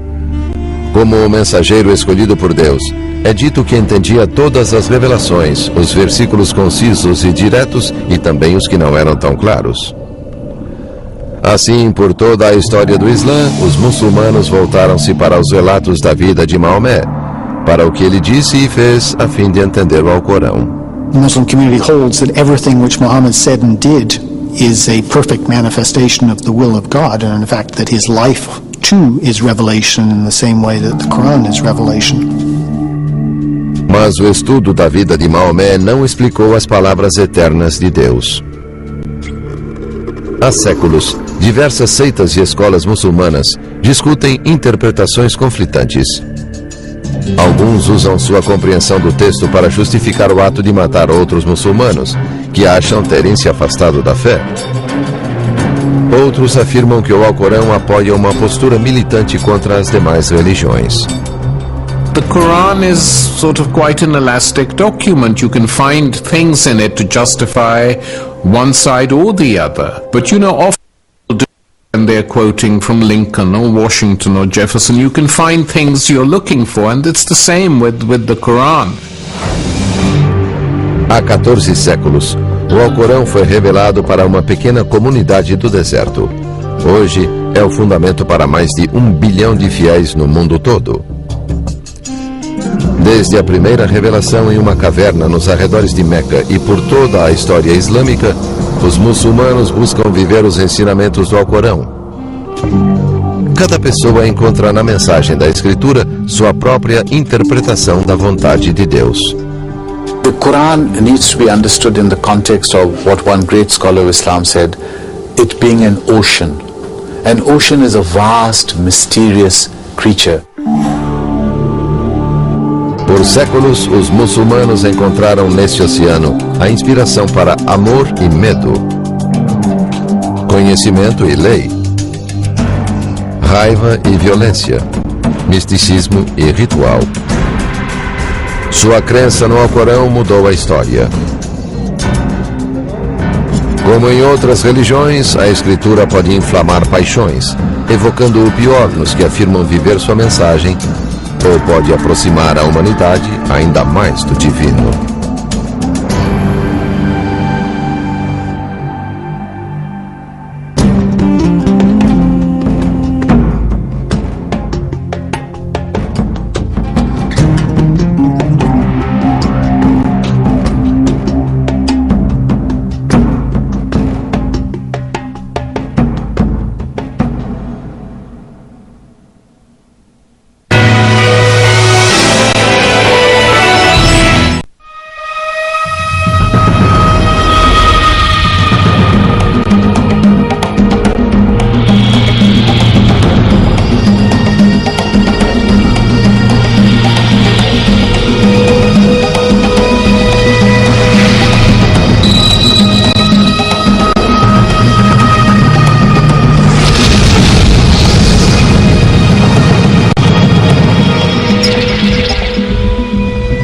S1: Como o mensageiro escolhido por Deus, é dito que entendia todas as revelações, os versículos concisos e diretos e também os que não eram tão claros. Assim, por toda a história do Islã, os muçulmanos voltaram-se para os relatos da vida de Maomé, para o que ele disse e fez a fim de entender o Alcorão.
S3: The Muslim community holds that everything which Muhammad said and did is a perfect manifestation of the will of God, and in fact that his life too is revelation in the same way that the Quran is revelation.
S1: Mas o estudo da vida de Maomé não explicou as palavras eternas de Deus. Há séculos, diversas seitas e escolas muçulmanas discutem interpretações conflitantes. Alguns usam sua compreensão do texto para justificar o ato de matar outros muçulmanos, que acham terem se afastado da fé. Outros afirmam que o Alcorão apoia uma postura militante contra as demais religiões.
S14: The Quran is sort of quite an elastic document. You can find things in it to justify one side or the other. But you know, often when they're quoting from Lincoln or Washington or Jefferson, you can find things you're looking for, and it's the same with the Quran.
S1: Há 14 séculos, o Alcorão foi revelado para uma pequena comunidade do deserto. Hoje, é o fundamento para mais de 1 bilhão de fiéis no mundo todo. Desde a primeira revelação em uma caverna nos arredores de Meca e por toda a história islâmica, os muçulmanos buscam viver os ensinamentos do Alcorão. Cada pessoa encontra na mensagem da Escritura sua própria interpretação da vontade de Deus.
S7: The Quran needs to be understood in the context of what one great scholar of Islam said, it being an ocean. An ocean is a vast, mysterious creature.
S1: Por séculos, os muçulmanos encontraram neste oceano a inspiração para amor e medo, conhecimento e lei, raiva e violência, misticismo e ritual. Sua crença no Alcorão mudou a história. Como em outras religiões, a Escritura pode inflamar paixões, evocando o pior nos que afirmam viver sua mensagem, ou pode aproximar a humanidade ainda mais do divino.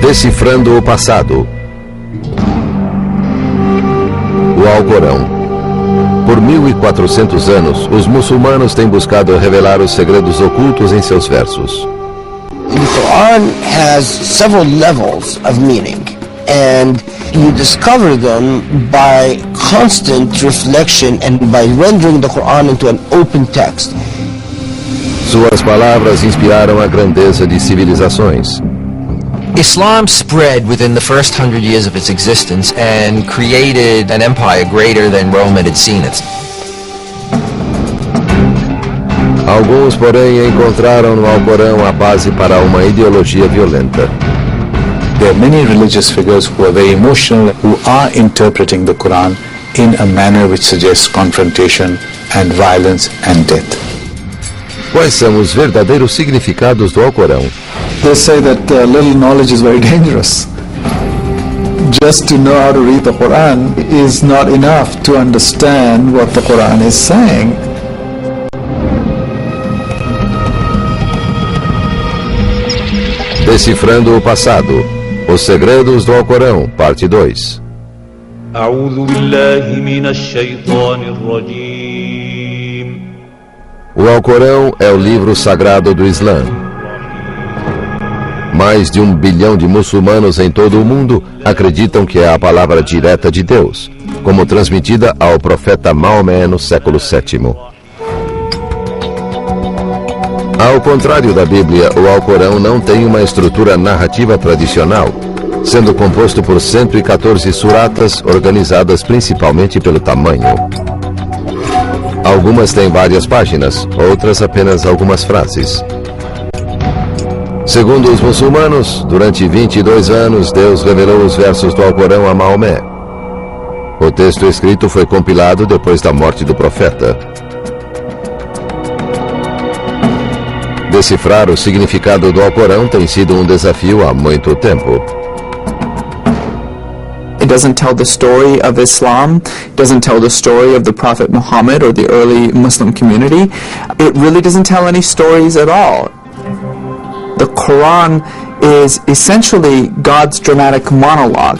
S1: Decifrando o Passado. O Alcorão. Por 1400 anos, os muçulmanos têm buscado revelar os segredos ocultos em seus versos.
S15: The Quran has several levels of meaning, and you discover them by constant reflection and by rendering the Quran into an open text.
S1: Suas palavras inspiraram a grandeza de civilizações.
S16: Islam spread within the first 100 years of its existence and created an empire greater than Rome had seen it.
S1: Alguns, porém, encontraram no Alcorão a base para uma ideologia violenta.
S7: There are many religious figures who are very emotional, who are interpreting the Quran in a manner which suggests confrontation and violence and death.
S1: Quais são os verdadeiros significados do Alcorão?
S8: They say that little knowledge is very dangerous. Just to know how to read the Quran is not enough to understand what the Quran is saying.
S1: Decifrando o Passado. Os Segredos do Alcorão, parte 2.
S6: أعوذ بالله من الشيطان الرجيم.
S1: O Alcorão é o livro sagrado do Islã. Mais de 1 bilhão de muçulmanos em todo o mundo acreditam que é a palavra direta de Deus, como transmitida ao profeta Maomé no século VII. Ao contrário da Bíblia, o Alcorão não tem uma estrutura narrativa tradicional, sendo composto por 114 suratas organizadas principalmente pelo tamanho. Algumas têm várias páginas, outras apenas algumas frases. Segundo os muçulmanos, durante 22 anos, Deus revelou os versos do Alcorão a Maomé. O texto escrito foi compilado depois da morte do profeta. Decifrar o significado do Alcorão tem sido um desafio há muito tempo.
S2: It doesn't tell the story of Islam, it doesn't tell the story of the Prophet Muhammad or the early Muslim community. It really doesn't tell any stories at all. The Quran is essentially God's dramatic monologue.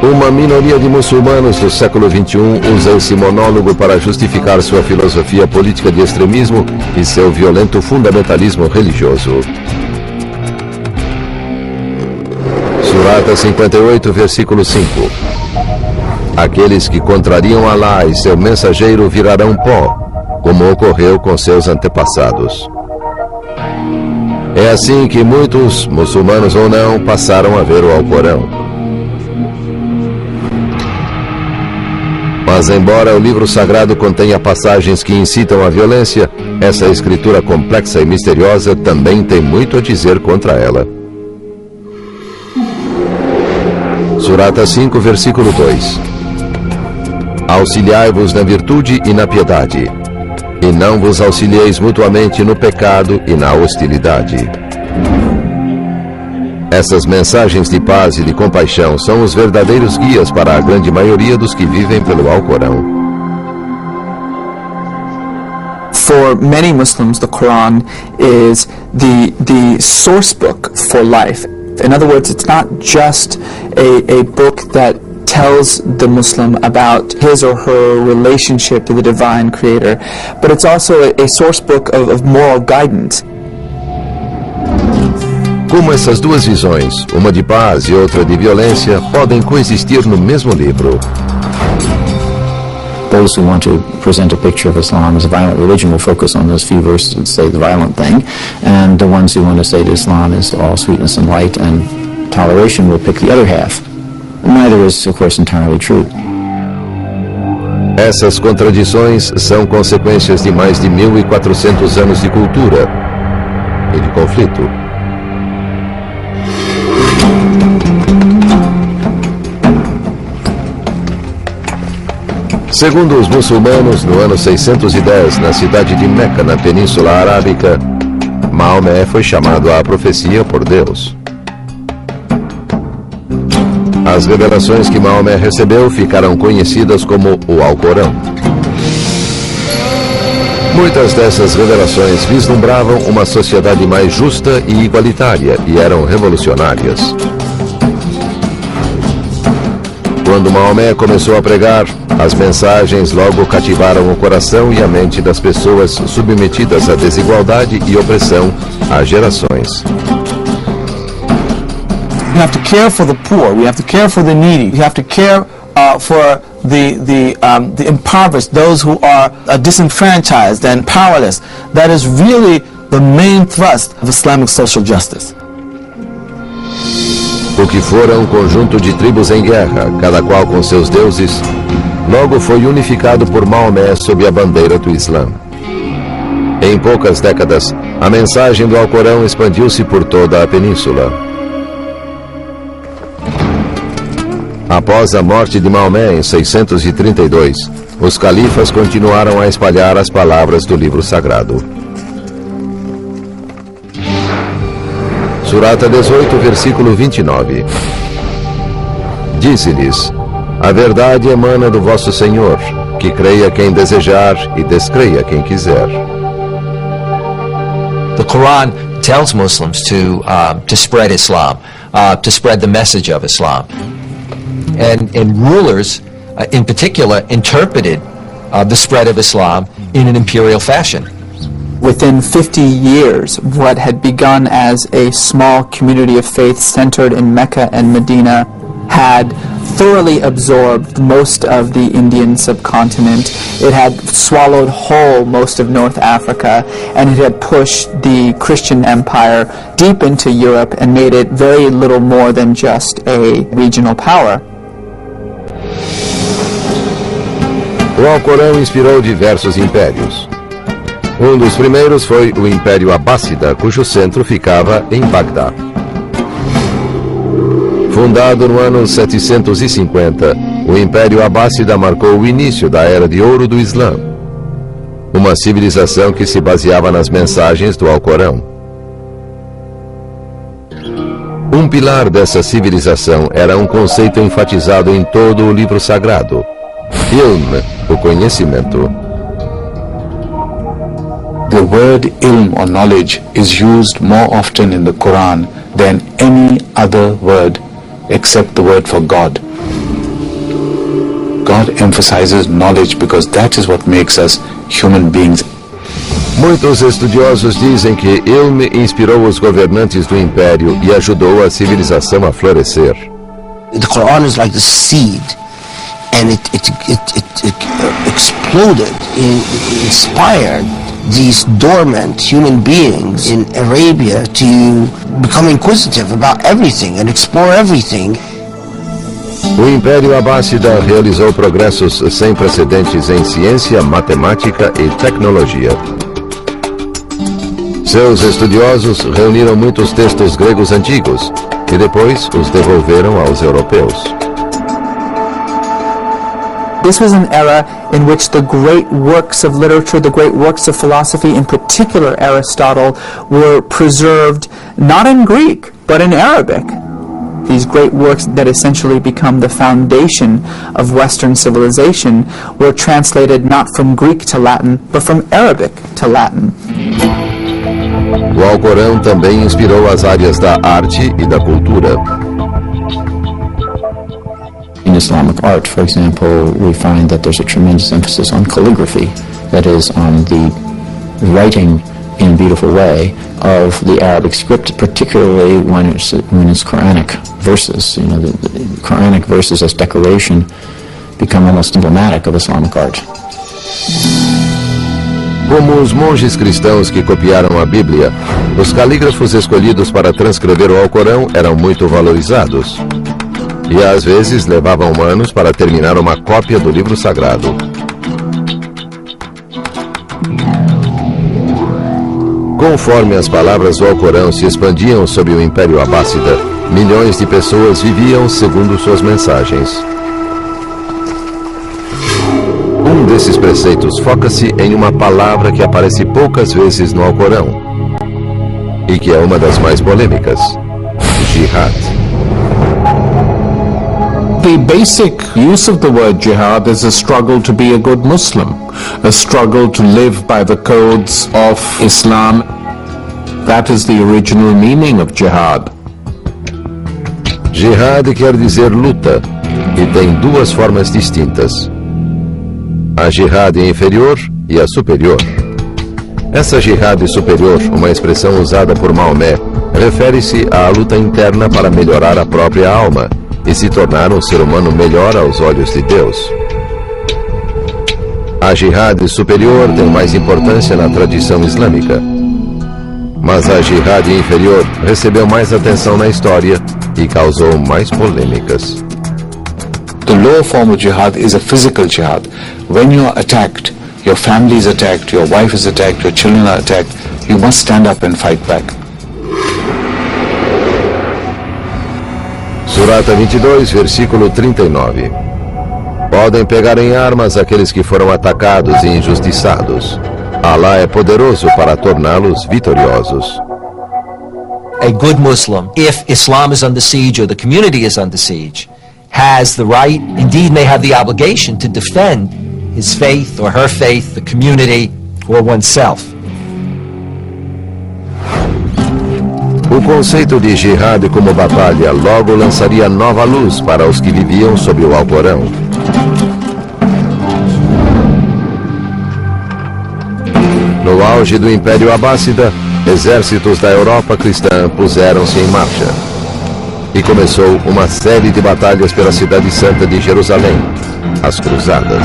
S1: Uma minoria de muçulmanos do século XXI usa esse monólogo para justificar sua filosofia política de extremismo e seu violento fundamentalismo religioso. Surata 58, versículo 5. Aqueles que contrariam Alá e seu mensageiro virarão pó, como ocorreu com seus antepassados. É assim que muitos, muçulmanos ou não, passaram a ver o Alcorão. Mas embora o livro sagrado contenha passagens que incitam à violência, essa escritura complexa e misteriosa também tem muito a dizer contra ela. Surata 5, versículo 2. Auxiliai-vos na virtude e na piedade, e não vos auxilieis mutuamente no pecado e na hostilidade. Essas mensagens de paz e de compaixão são os verdadeiros guias para a grande maioria dos que vivem pelo Alcorão.
S2: For many Muslims, the Quran is the source book for life. In other words, it's not just a book that tells the Muslim about his or her relationship to the divine creator, but it's also a source book of moral guidance.
S1: Como essas duas visões, uma de paz e outra de violência, podem coexistir no mesmo livro?
S4: Those who want to present a picture of Islam as a violent religion will focus on those few verses that say the violent thing, and the ones who want to say that Islam is all sweetness and light and toleration will pick the other half. Neither is, of course, entirely true.
S1: Essas contradições são consequências de mais de 1400 anos de cultura e de conflito. Segundo os muçulmanos, no ano 610, na cidade de Meca, na Península Arábica, Maomé foi chamado à profecia por Deus. As revelações que Maomé recebeu ficaram conhecidas como o Alcorão. Muitas dessas revelações vislumbravam uma sociedade mais justa e igualitária e eram revolucionárias. Quando Maomé começou a pregar, as mensagens logo cativaram o coração e a mente das pessoas submetidas à desigualdade e opressão há gerações.
S9: We have to care for the poor. We have to care for the needy. We have to care for the impoverished, those who are disenfranchised and powerless. That is really the main thrust of Islamic social justice.
S1: O que fora um conjunto de tribos em guerra, cada qual com seus deuses, logo foi unificado por Maomé sob a bandeira do Islã. Em poucas décadas, a mensagem do Alcorão expandiu-se por toda a península. Após a morte de Maomé em 632, os califas continuaram a espalhar as palavras do livro sagrado. Surata 18, versículo 29. Dize-lhes: a verdade emana do vosso Senhor, que creia quem desejar e descreia quem quiser.
S16: The Quran tells Muslims to spread Islam, to spread the message of Islam. And rulers, in particular, interpreted the spread of Islam in an imperial fashion.
S2: Within 50 years, what had begun as a small community of faith centered in Mecca and Medina had thoroughly absorbed most of the Indian subcontinent. It had swallowed whole most of North Africa, and it had pushed the Christian empire deep into Europe and made it very little more than just a regional power.
S1: O Alcorão inspirou diversos impérios. Um dos primeiros foi o Império Abássida, cujo centro ficava em Bagdá. Fundado no ano 750, o Império Abássida marcou o início da Era de Ouro do Islã, uma civilização que se baseava nas mensagens do Alcorão. Um pilar dessa civilização era um conceito enfatizado em todo o livro sagrado: ilm, o conhecimento.
S7: The word ilm or knowledge is used more often in the Quran than any other word except the word for God. God emphasizes knowledge because that is what makes us human beings.
S1: Muitos estudiosos dizem que ilm inspirou os governantes do império e ajudou a civilização a florescer.
S15: The Quran is like the seed, and it exploded, inspired these dormant human beings in Arabia to become inquisitive about everything and explore everything.
S1: O Império Abássida realizou progressos sem precedentes em ciência, matemática e tecnologia. Seus estudiosos reuniram muitos textos gregos antigos e depois os devolveram aos europeus.
S2: This was an era in which the great works of literature, the great works of philosophy, in particular Aristotle, were preserved not in Greek, but in Arabic. These great works that essentially become the foundation of Western civilization were translated not from Greek to Latin, but from Arabic to Latin.
S1: O Alcorão também inspirou as áreas da arte e da cultura.
S17: In Islamic art, for example, we find that there's a tremendous emphasis on calligraphy, that is, on the writing in a beautiful way of the Arabic script, particularly when it's Quranic verses. You know, the Quranic verses as decoration become almost emblematic of Islamic art.
S1: Como os monges cristãos que copiaram a Bíblia, os calígrafos escolhidos para transcrever o Alcorão eram muito valorizados. E às vezes levavam anos para terminar uma cópia do livro sagrado. Conforme as palavras do Alcorão se expandiam sob o Império Abássida, milhões de pessoas viviam segundo suas mensagens. Um desses preceitos foca-se em uma palavra que aparece poucas vezes no Alcorão e que é uma das mais polêmicas: jihad.
S14: the basic use of the word jihad is a struggle to be a good Muslim, a struggle to live by the codes of Islam. That is the original meaning of jihad.
S1: Jihad quer dizer luta, e tem duas formas distintas: a jihad inferior e a superior. Essa jihad superior, uma expressão usada por Maomé, refere-se à luta interna para melhorar a própria alma e se tornar um ser humano melhor aos olhos de Deus. A jihad superior tem mais importância na tradição islâmica, mas a jihad inferior recebeu mais atenção na história e causou mais polêmicas.
S7: The lower form of jihad is a physical jihad. When you are attacked, your family is attacked, your wife is attacked, your children are attacked, you must stand up and fight back.
S1: Surata 22, versículo 39. Podem pegar em armas aqueles que foram atacados e injustiçados. Alá é poderoso para torná-los vitoriosos.
S16: A good Muslim, if Islam is under siege or the community is under siege, has the right, indeed may have the obligation, to defend his faith or her faith, the community, or oneself.
S1: O conceito de jihad como batalha logo lançaria nova luz para os que viviam sob o Alcorão. No auge do Império Abássida, exércitos da Europa cristã puseram-se em marcha. E começou uma série de batalhas pela cidade santa de Jerusalém, as Cruzadas.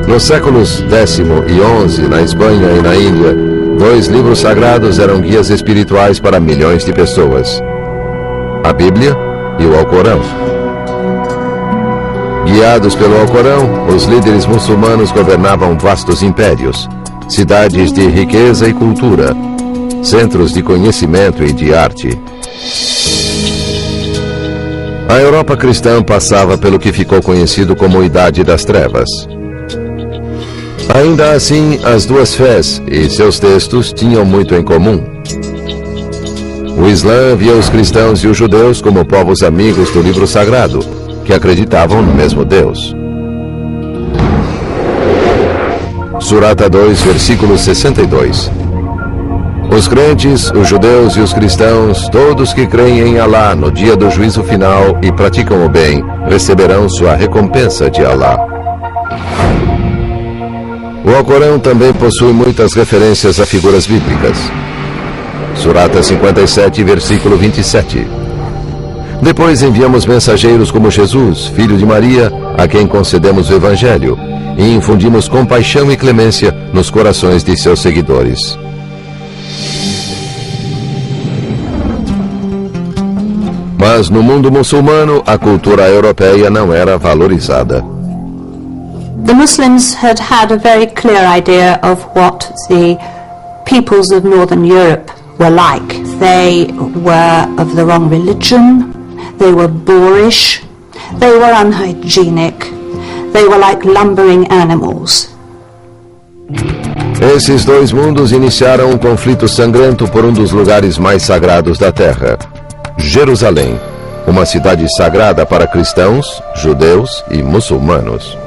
S1: Nos séculos X e XI, na Espanha e na Índia, 2 livros sagrados eram guias espirituais para milhões de pessoas: a Bíblia e o Alcorão. Guiados pelo Alcorão, os líderes muçulmanos governavam vastos impérios, cidades de riqueza e cultura, centros de conhecimento e de arte. A Europa cristã passava pelo que ficou conhecido como Idade das Trevas. Ainda assim, as duas fés e seus textos tinham muito em comum. O Islã via os cristãos e os judeus como povos amigos do livro sagrado, que acreditavam no mesmo Deus. Surata 2, versículo 62. Os crentes, os judeus e os cristãos, todos que creem em Alá no dia do juízo final e praticam o bem, receberão sua recompensa de Alá. O Alcorão também possui muitas referências a figuras bíblicas. Surata 57, versículo 27. Depois enviamos mensageiros como Jesus, filho de Maria, a quem concedemos o Evangelho, e infundimos compaixão e clemência nos corações de seus seguidores. Mas no mundo muçulmano, a cultura europeia não era valorizada.
S18: The Muslims had a very clear idea of what the peoples of Northern Europe were like. They were of the wrong religion, they were boorish, they were unhygienic, they were like lumbering animals.
S1: Esses dois mundos iniciaram um conflito sangrento por um dos lugares mais sagrados da Terra: Jerusalém, uma cidade sagrada para cristãos, judeus e muçulmanos.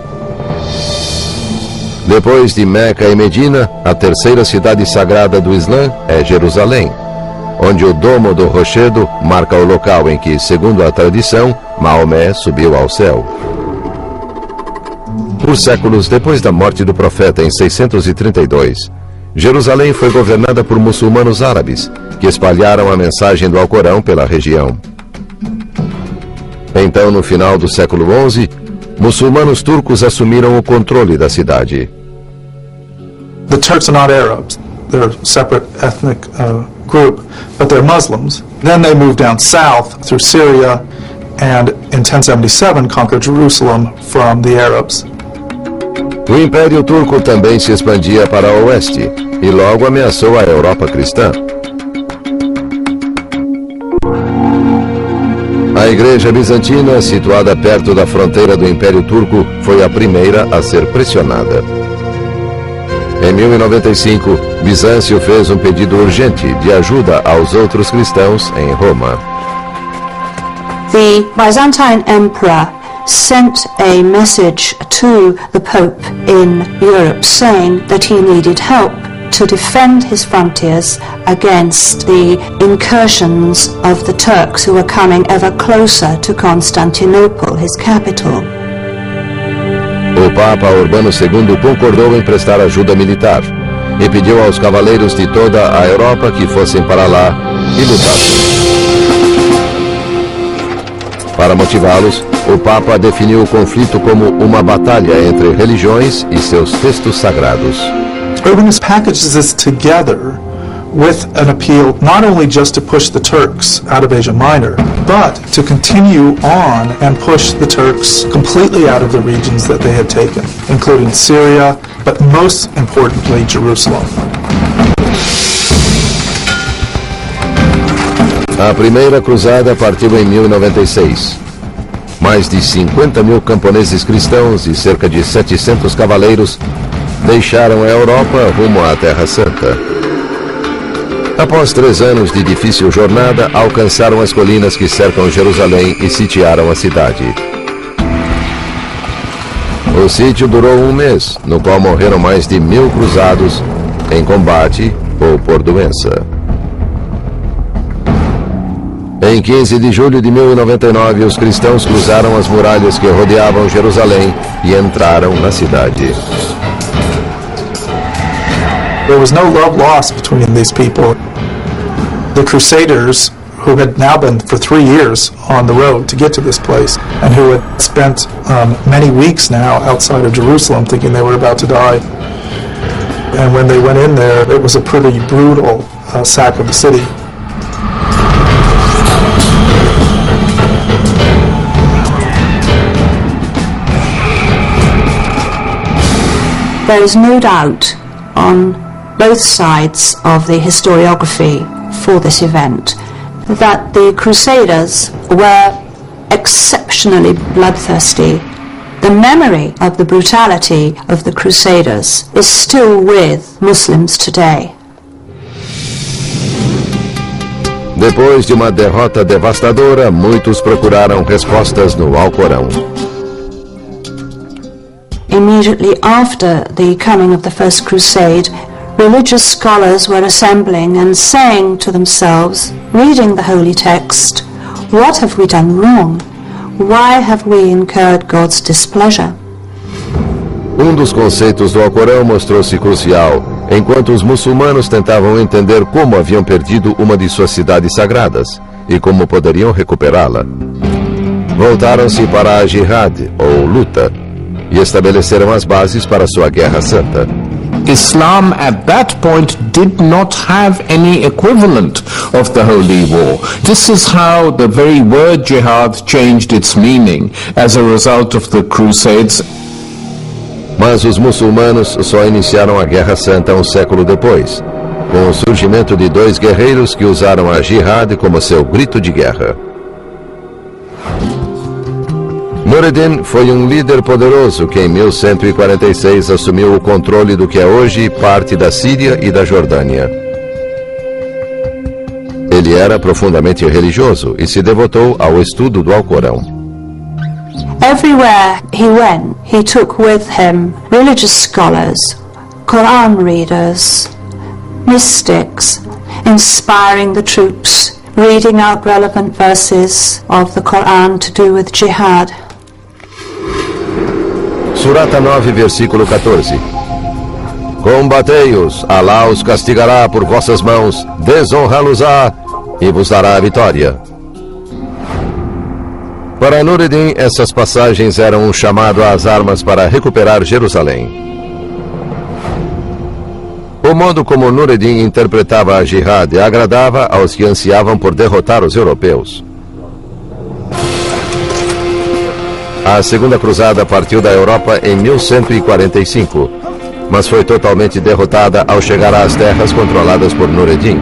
S1: Depois de Meca e Medina, a terceira cidade sagrada do Islã é Jerusalém, onde o domo do rochedo marca o local em que, segundo a tradição, Maomé subiu ao céu. Por séculos depois da morte do profeta em 632, Jerusalém foi governada por muçulmanos árabes, que espalharam a mensagem do Alcorão pela região. Então, no final do século XI, muçulmanos turcos assumiram o controle da cidade.
S19: The Turks are not Arabs. They're a separate ethnic group, but they're Muslims. Then they moved down south through Syria and in 1077 conquered Jerusalem from the Arabs.
S1: O Império Turco também se expandia para o oeste e logo ameaçou a Europa cristã. A Igreja Bizantina, situada perto da fronteira do Império Turco, foi a primeira a ser pressionada. Em 1095, Bizâncio fez um pedido urgente de ajuda aos outros cristãos em Roma.
S18: The Byzantine emperor sent a message to the Pope in Europe saying that he needed help to defend his frontiers against the incursions of the Turks who were coming ever closer to Constantinople, his capital.
S1: O Papa Urbano II concordou em prestar ajuda militar e pediu aos cavaleiros de toda a Europa que fossem para lá e lutassem. Para motivá-los, o Papa definiu o conflito como uma batalha entre religiões e seus textos sagrados.
S19: Urbanus packages this together with an appeal not only just to push the Turks out of Asia Minor, but to continue on and push the Turks completely out of the regions that they had taken, including Syria, but most importantly, Jerusalem.
S1: A primeira cruzada partiu em 1096. Mais de 50.000 camponeses cristãos e cerca de 700 cavaleiros deixaram a Europa rumo à Terra Santa. Após 3 anos de difícil jornada, alcançaram as colinas que cercam Jerusalém e sitiaram a cidade. O sítio durou 1 mês, no qual morreram mais de 1000 cruzados em combate ou por doença. Em 15 de julho de 1099, os cristãos cruzaram as muralhas que rodeavam Jerusalém e entraram na cidade.
S19: There was no love lost between these people. The Crusaders, who had now been for 3 years on the road to get to this place, and who had spent many weeks now outside of Jerusalem thinking they were about to die. And when they went in there, it was a pretty brutal sack of the city.
S18: There is no doubt on both sides of the historiography for this event that the Crusaders were exceptionally bloodthirsty. The memory of the brutality of the Crusaders is still with Muslims today.
S1: Depois de uma derrota devastadora, muitos procuraram respostas no Alcorão.
S18: Immediately after the coming of the First Crusade, religious scholars were assembling and saying to themselves, reading the holy text, "What have we done wrong? Why have we incurred God's displeasure?"
S1: Dos conceitos do Alcorão mostrou-se crucial, enquanto os muçulmanos tentavam entender como haviam perdido uma de suas cidades sagradas e como poderiam recuperá-la. Voltaram-se para a jihad, ou luta, e estabeleceram as bases para sua guerra santa.
S14: Islam at that point did not have any equivalent of the Holy War. This is how the very word jihad changed its meaning as a result of the Crusades.
S1: Mas os muçulmanos só iniciaram a Guerra Santa um século depois, com o surgimento de 2 guerreiros que usaram a jihad como seu grito de guerra. Nureddin foi um líder poderoso que em 1146 assumiu o controle do que é hoje parte da Síria e da Jordânia. Ele era profundamente religioso e se devotou ao estudo do Alcorão.
S18: Everywhere he went, he took with him religious scholars, Quran readers, mystics, inspiring the troops, reading out relevant verses of the Quran to do with jihad.
S1: Surata 9, versículo 14. Combatei-os, Alá os castigará por vossas mãos, desonrá-los-á e vos dará a vitória. Para Nureddin, essas passagens eram um chamado às armas para recuperar Jerusalém. O modo como Nureddin interpretava a jihad agradava aos que ansiavam por derrotar os europeus. A Segunda Cruzada partiu da Europa em 1145, mas foi totalmente derrotada ao chegar às terras controladas por Nureddin.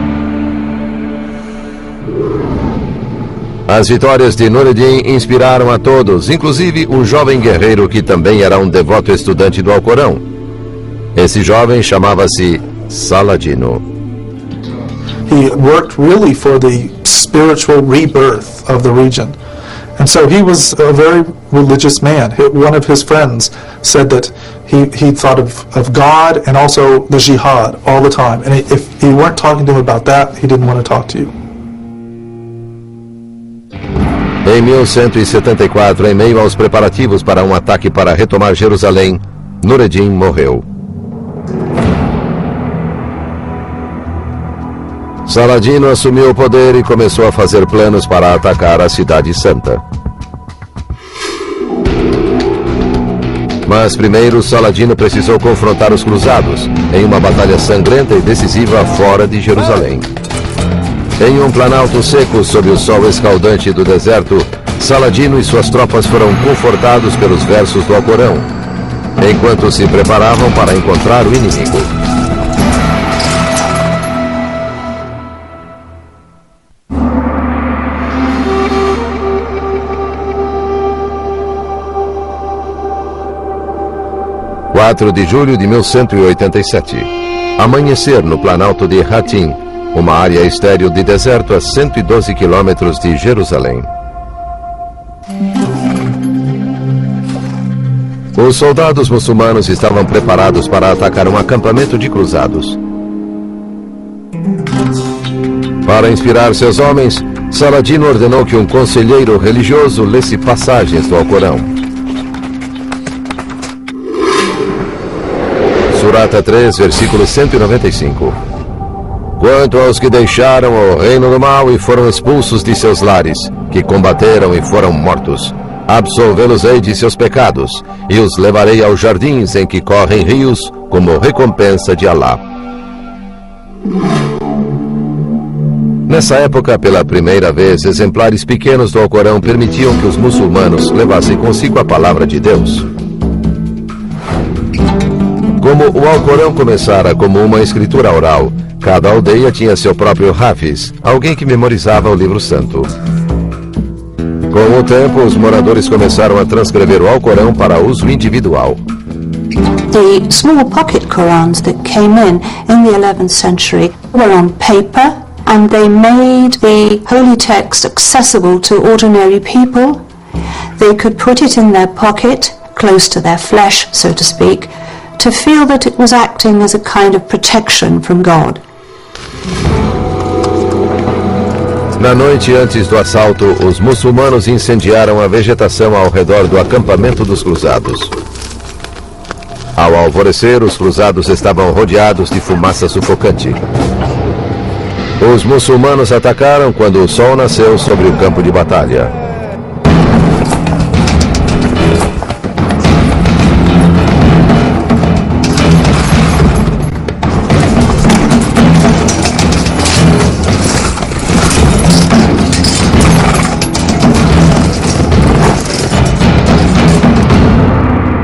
S1: As vitórias de Nureddin inspiraram a todos, inclusive o jovem guerreiro que também era um devoto estudante do Alcorão. Esse jovem chamava-se Saladino.
S19: He worked really for the spiritual rebirth of the region. And so he was a very religious man. One of his friends said that he thought of God and also the jihad all the time. And if you weren't talking to him about that, he didn't want to talk to you.
S1: Em 1174, em meio aos preparativos para um ataque para retomar Jerusalém, Nureddin morreu. Saladino assumiu o poder e começou a fazer planos para atacar a Cidade Santa. Mas primeiro, Saladino precisou confrontar os cruzados em uma batalha sangrenta e decisiva fora de Jerusalém. Em um planalto seco, sob o sol escaldante do deserto, Saladino e suas tropas foram confortados pelos versos do Alcorão, enquanto se preparavam para encontrar o inimigo. (4 de julho de 1187). Amanhecer no planalto de Hatim, uma área estéril de deserto a 112 quilômetros de Jerusalém. Os soldados muçulmanos estavam preparados para atacar um acampamento de cruzados. Para inspirar seus homens, Saladino ordenou que um conselheiro religioso lesse passagens do Alcorão. Surata 3, versículo 195. Quanto aos que deixaram o reino do mal e foram expulsos de seus lares, que combateram e foram mortos, absolvê-los-ei de seus pecados, e os levarei aos jardins em que correm rios, como recompensa de Alá. Nessa época, pela primeira vez, exemplares pequenos do Alcorão permitiam que os muçulmanos levassem consigo a palavra de Deus. Como o Alcorão começara como uma escritura oral, cada aldeia tinha seu próprio hafiz, alguém que memorizava o livro santo. Com o tempo, os moradores começaram a transcrever o Alcorão para uso individual.
S18: The small pocket Qurans that came in the 11th century were on paper, and they made the holy text accessible to ordinary people. They could put it in their pocket, close to their flesh, so to speak, to feel that it was acting as a kind of protection from God.
S1: Na noite antes do assalto, os muçulmanos incendiaram a vegetação ao redor do acampamento dos cruzados. Ao alvorecer, os cruzados estavam rodeados de fumaça sufocante. Os muçulmanos atacaram quando o sol nasceu sobre o campo de batalha.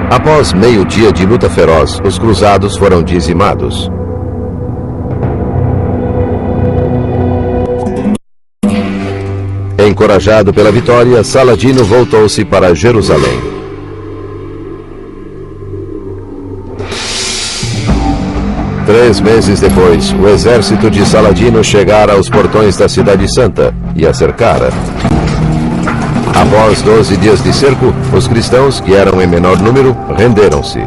S1: Após meio-dia de luta feroz, os cruzados foram dizimados. Encorajado pela vitória, Saladino voltou-se para Jerusalém. Três meses depois, o exército de Saladino chegara aos portões da Cidade Santa e a cercara. Após 12 dias de cerco, os cristãos, que eram em menor número, renderam-se.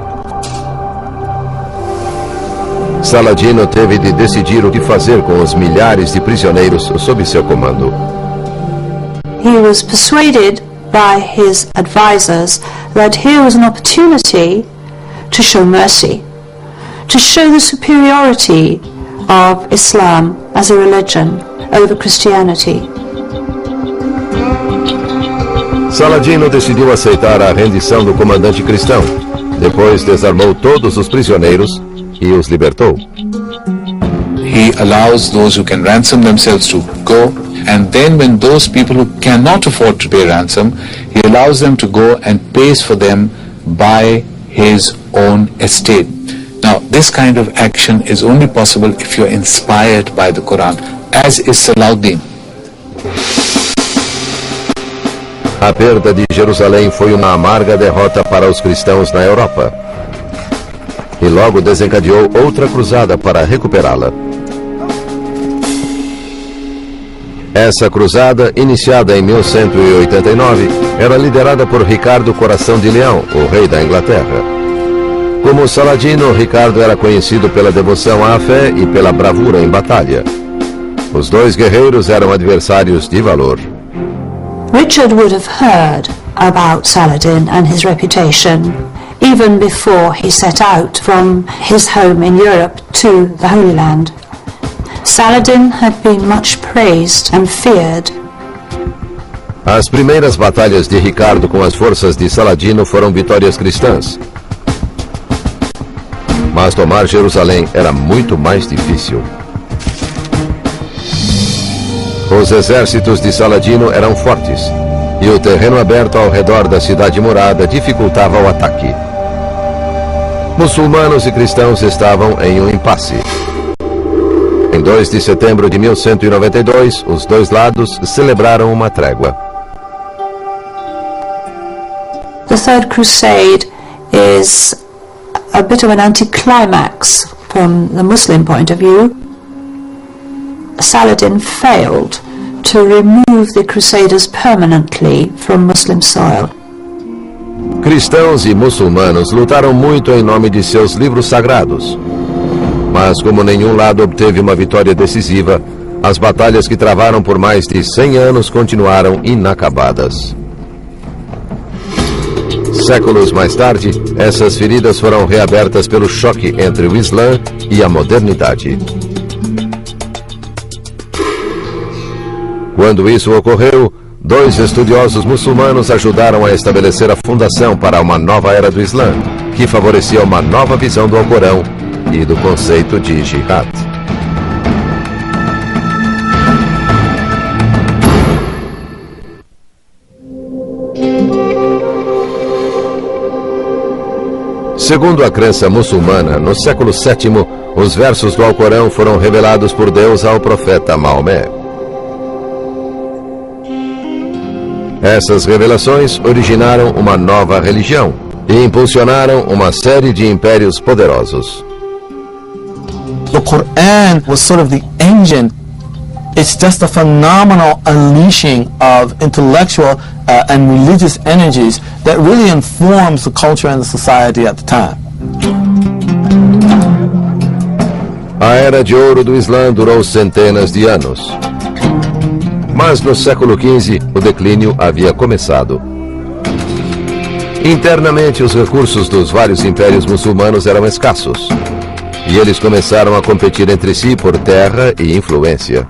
S1: Saladino teve de decidir o que fazer com os milhares de prisioneiros sob seu comando.
S18: He was persuaded by his advisors that here was an opportunity to show mercy, to show the superiority of Islam as a religion over Christianity.
S1: Saladino decidiu aceitar a rendição do comandante cristão. Depois desarmou todos os prisioneiros e os libertou.
S7: He allows those who can ransom themselves to go, and then when those people who cannot afford to pay ransom, he allows them to go and pays for them by his own estate. Now, this kind of action is only possible if you are inspired by the Quran, as is Salahuddin.
S1: A perda de Jerusalém foi uma amarga derrota para os cristãos na Europa. logo desencadeou outra cruzada para recuperá-la. Essa cruzada, iniciada em 1189, era liderada por Ricardo Coração de Leão, o rei da Inglaterra. Como Saladino, Ricardo era conhecido pela devoção à fé e pela bravura em batalha. Os dois guerreiros eram adversários de valor.
S18: Richard would have heard about Saladin and his reputation even before he set out from his home in Europe to the Holy Land. Saladin had been much praised and feared.
S1: As primeiras batalhas de Ricardo com as forças de Saladino foram vitórias cristãs. Mas tomar Jerusalém era muito mais difícil. Os exércitos de Saladino eram fortes, e o terreno aberto ao redor da cidade murada dificultava o ataque. Muçulmanos e cristãos estavam em um impasse. Em 2 de setembro de 1192, os dois lados celebraram uma trégua.
S18: The Third Crusade is a bit of an anticlimax from the Muslim point of view. Saladin failed to remove the Crusaders permanently from Muslim soil.
S1: Cristãos e muçulmanos lutaram muito em nome de seus livros sagrados. Mas como nenhum lado obteve uma vitória decisiva, as batalhas que travaram por mais de 100 anos continuaram inacabadas. Séculos mais tarde, essas feridas foram reabertas pelo choque entre o Islã e a modernidade. Quando isso ocorreu, dois estudiosos muçulmanos ajudaram a estabelecer a fundação para uma nova era do Islã, que favorecia uma nova visão do Alcorão e do conceito de jihad. Segundo a crença muçulmana, no século VII, os versos do Alcorão foram revelados por Deus ao profeta Maomé. Essas revelações originaram uma nova religião e impulsionaram uma série de impérios poderosos.
S9: The Quran was sort of the engine. It's just a phenomenal unleashing of intellectual and religious energies that really informs the culture and the society at the time.
S1: A era de ouro do Islã durou centenas de anos. Mas no século XV, o declínio havia começado. Internamente, os recursos dos vários impérios muçulmanos eram escassos. E eles começaram a competir entre si por terra e influência.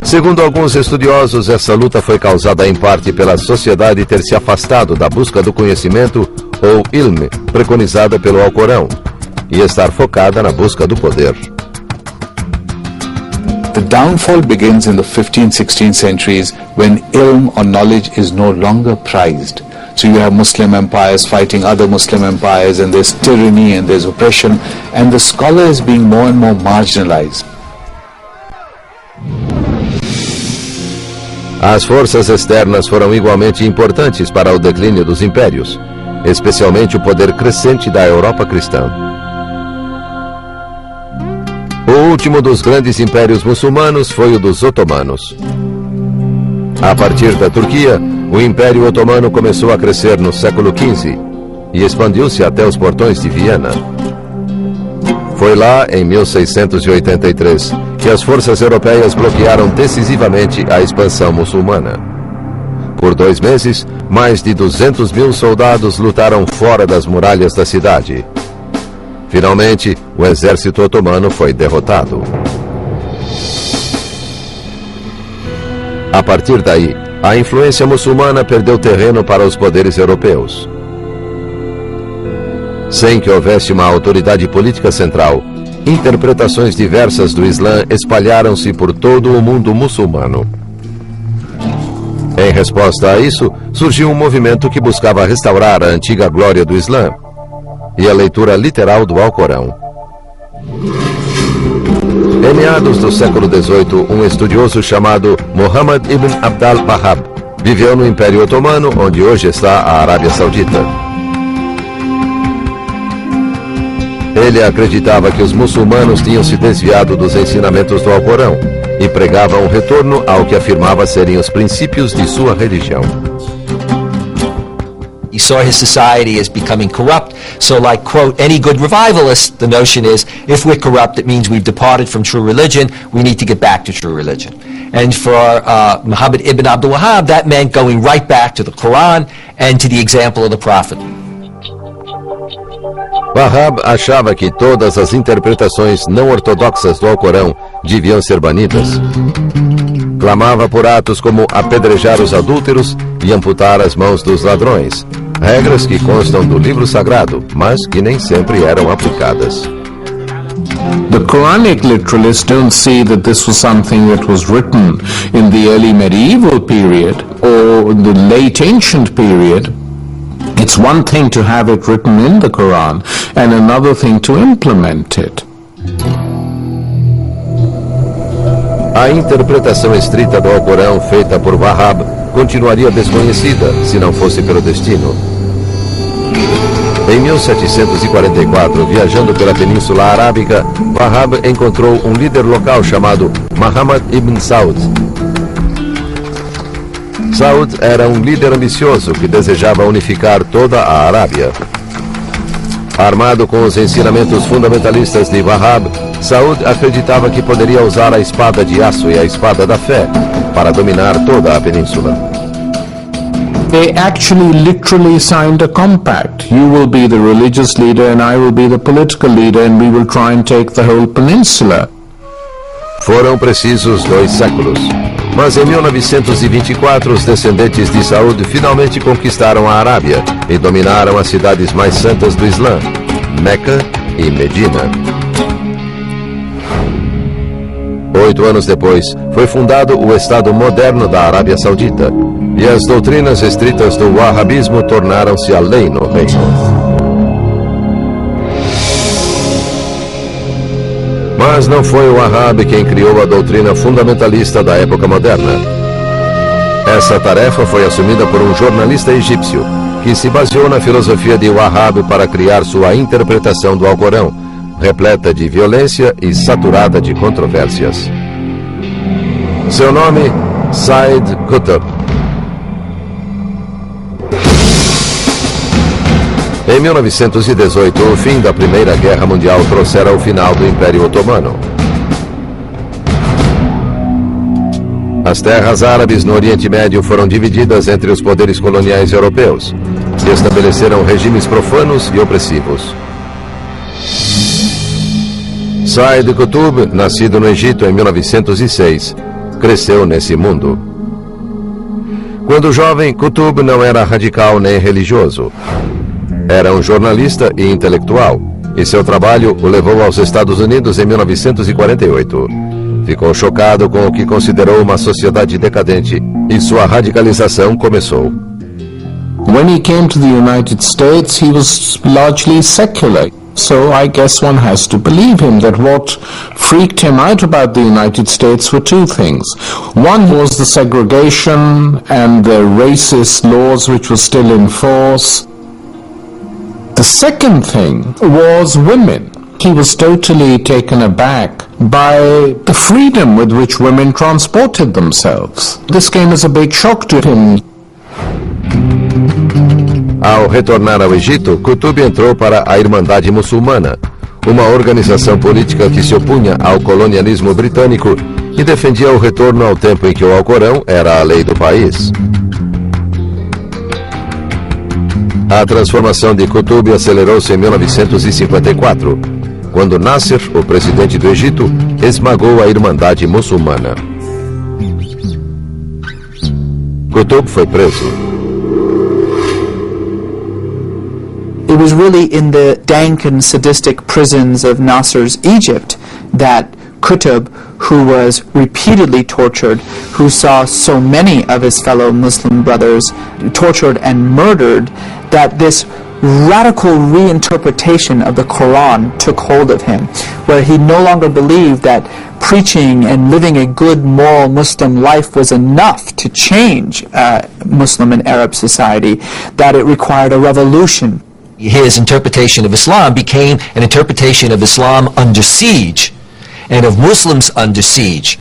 S1: Segundo alguns estudiosos, essa luta foi causada em parte pela sociedade ter se afastado da busca do conhecimento, ou ilm, preconizada pelo Alcorão, e estar focada na busca do poder.
S7: The downfall begins in the 15th, 16th centuries when ilm or knowledge is no longer prized. So you have Muslim empires fighting other Muslim empires, and there's tyranny and there's oppression, and the scholar is being more and more marginalized.
S1: As forças externas foram igualmente importantes para o declínio dos impérios, especialmente o poder crescente da Europa cristã. O último dos grandes impérios muçulmanos foi o dos otomanos. A partir da Turquia, o Império Otomano começou a crescer no século XV e expandiu-se até os portões de Viena. Foi lá, em 1683, que as forças europeias bloquearam decisivamente a expansão muçulmana. Por 2 meses, mais de 200 mil soldados lutaram fora das muralhas da cidade. Finalmente, o exército otomano foi derrotado. A partir daí, a influência muçulmana perdeu terreno para os poderes europeus. Sem que houvesse uma autoridade política central, interpretações diversas do Islã espalharam-se por todo o mundo muçulmano. Em resposta a isso, surgiu um movimento que buscava restaurar a antiga glória do Islã e a leitura literal do Alcorão. Em meados do século XVIII, um estudioso chamado Muhammad ibn Abd al-Wahhab viveu no Império Otomano, onde hoje está a Arábia Saudita. Ele acreditava que os muçulmanos tinham se desviado dos ensinamentos do Alcorão e pregava um retorno ao que afirmava serem os princípios de sua religião.
S16: He saw his society as becoming corrupt, so like, quote, any good revivalist, the notion is, if we're corrupt, it means we've departed from true religion, we need to get back to true religion. And for Muhammad ibn Abdul Wahhab, that meant going right back to the Quran and to the example of the Prophet.
S1: Wahhab achava que todas as interpretações não ortodoxas do Alcorão deviam ser banidas. Clamava por atos como apedrejar os adúlteros e amputar as mãos dos ladrões, regras que constam do livro sagrado, mas que nem sempre eram aplicadas.
S14: The Quranic literalists don't see that this was something that was written in the early medieval period or the late ancient period. It's one thing to have it written in the Quran and another thing to implement it.
S1: A interpretação estrita do Alcorão feita por Wahhab continuaria desconhecida se não fosse pelo destino. Em 1744, viajando pela Península Arábica, Wahhab encontrou um líder local chamado Muhammad ibn Saud. Saud era um líder ambicioso que desejava unificar toda a Arábia. Armado com os ensinamentos fundamentalistas de Wahhab, Saud acreditava que poderia usar a espada de aço e a espada da fé para dominar toda a península.
S14: They actually literally signed a compact. You will be the religious leader and I will be the political leader and we will try and take the whole peninsula.
S1: Foram precisos 2 séculos. Mas em 1924, os descendentes de Saud finalmente conquistaram a Arábia e dominaram as cidades mais santas do Islã, Meca e Medina. 8 anos depois, foi fundado o Estado moderno da Arábia Saudita, e as doutrinas estritas do wahhabismo tornaram-se a lei no reino. Mas não foi o Wahhab quem criou a doutrina fundamentalista da época moderna. Essa tarefa foi assumida por um jornalista egípcio, que se baseou na filosofia de Wahhab para criar sua interpretação do Alcorão, repleta de violência e saturada de controvérsias. Seu nome, Said Qutb. Em 1918, o fim da Primeira Guerra Mundial trouxera o final do Império Otomano. As terras árabes no Oriente Médio foram divididas entre os poderes coloniais europeus, que estabeleceram regimes profanos e opressivos. Said Qutb, nascido no Egito em 1906, cresceu nesse mundo. Quando jovem, Qutb não era radical nem religioso. Era um jornalista e intelectual, e seu trabalho o levou aos Estados Unidos em 1948. Ficou chocado com o que considerou uma sociedade decadente, e sua radicalização começou.
S14: When he came to the United States, he was largely secular. So I guess one has to believe him that what freaked him out about the United States were 2 things. One was the segregation and the racist laws which were still in force. The second thing was women. He was totally taken aback by the freedom with which women transported themselves. This came as a big shock to him.
S1: Ao retornar ao Egito, Qutb entrou para a Irmandade Muçulmana, uma organização política que se opunha ao colonialismo britânico e defendia o retorno ao tempo em que o Alcorão era a lei do país. A transformação de Qutb acelerou-se em 1954, quando Nasser, o presidente do Egito, esmagou a Irmandade Muçulmana. Qutb foi preso.
S2: It was really in the dank and sadistic prisons of Nasser's Egypt that Qutb, who was repeatedly tortured, who saw so many of his fellow Muslim brothers tortured and murdered, that this radical reinterpretation of the Quran took hold of him, where he no longer believed that preaching and living a good moral Muslim life was enough to change Muslim and Arab society, that it required a revolution.
S16: His interpretation of Islam became an interpretation of Islam under siege and of Muslims under siege.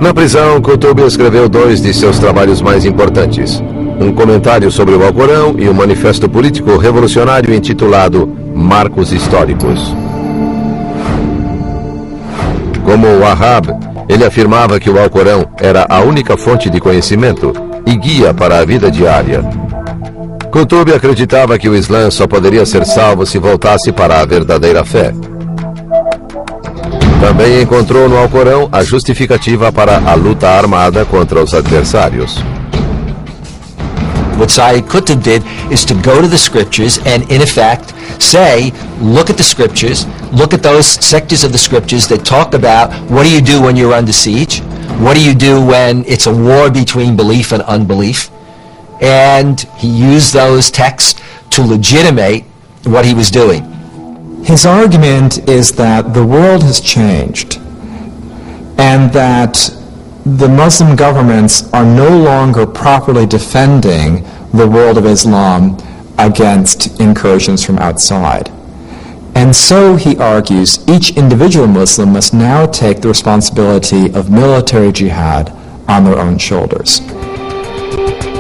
S1: Na prisão, Qutb escreveu dois de seus trabalhos mais importantes: um comentário sobre o Alcorão e um manifesto político revolucionário intitulado Marcos Históricos. Como o Wahhab, ele afirmava que o Alcorão era a única fonte de conhecimento e guia para a vida diária. Qutb acreditava que o Islã só poderia ser salvo se voltasse para a verdadeira fé. Também encontrou no Alcorão a justificativa para a luta armada contra os adversários.
S16: What Sayyid Qutb did is to go to the scriptures and, in effect, say, look at the scriptures, look at those sectors of the scriptures that talk about what do you do when you're under siege, what do you do when it's a war between belief and unbelief, and he used those texts to legitimate what he was doing.
S20: His argument is that the world has changed and that the Muslim governments are no longer properly defending the world of Islam against incursions from outside. And so, he argues, each individual Muslim must now take the responsibility of military jihad on their own shoulders.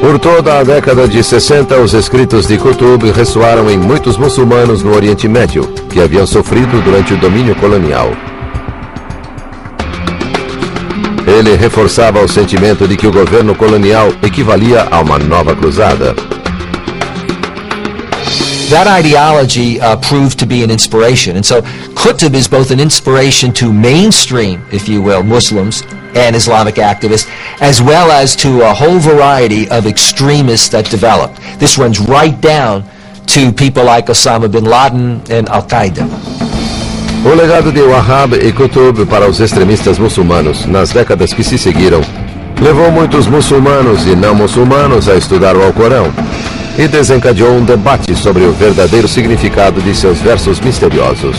S1: Por toda a década de 60, os escritos de Qutb ressoaram em muitos muçulmanos no Oriente Médio, que haviam sofrido durante o domínio colonial. Ele reforçava o sentimento de que o governo colonial equivalia a uma nova cruzada.
S16: That ideology proved to be an inspiration. And so Qutb is both an inspiration to mainstream, if you will, Muslims and Islamic activists, as well as to a whole variety of extremists that developed. This runs right down to people like Osama bin Laden and Al-Qaeda.
S1: O legado de Wahhab e Qutb para os extremistas muçulmanos nas décadas que se seguiram levou muitos muçulmanos e não muçulmanos a estudar o Alcorão e desencadeou um debate sobre o verdadeiro significado de seus versos misteriosos.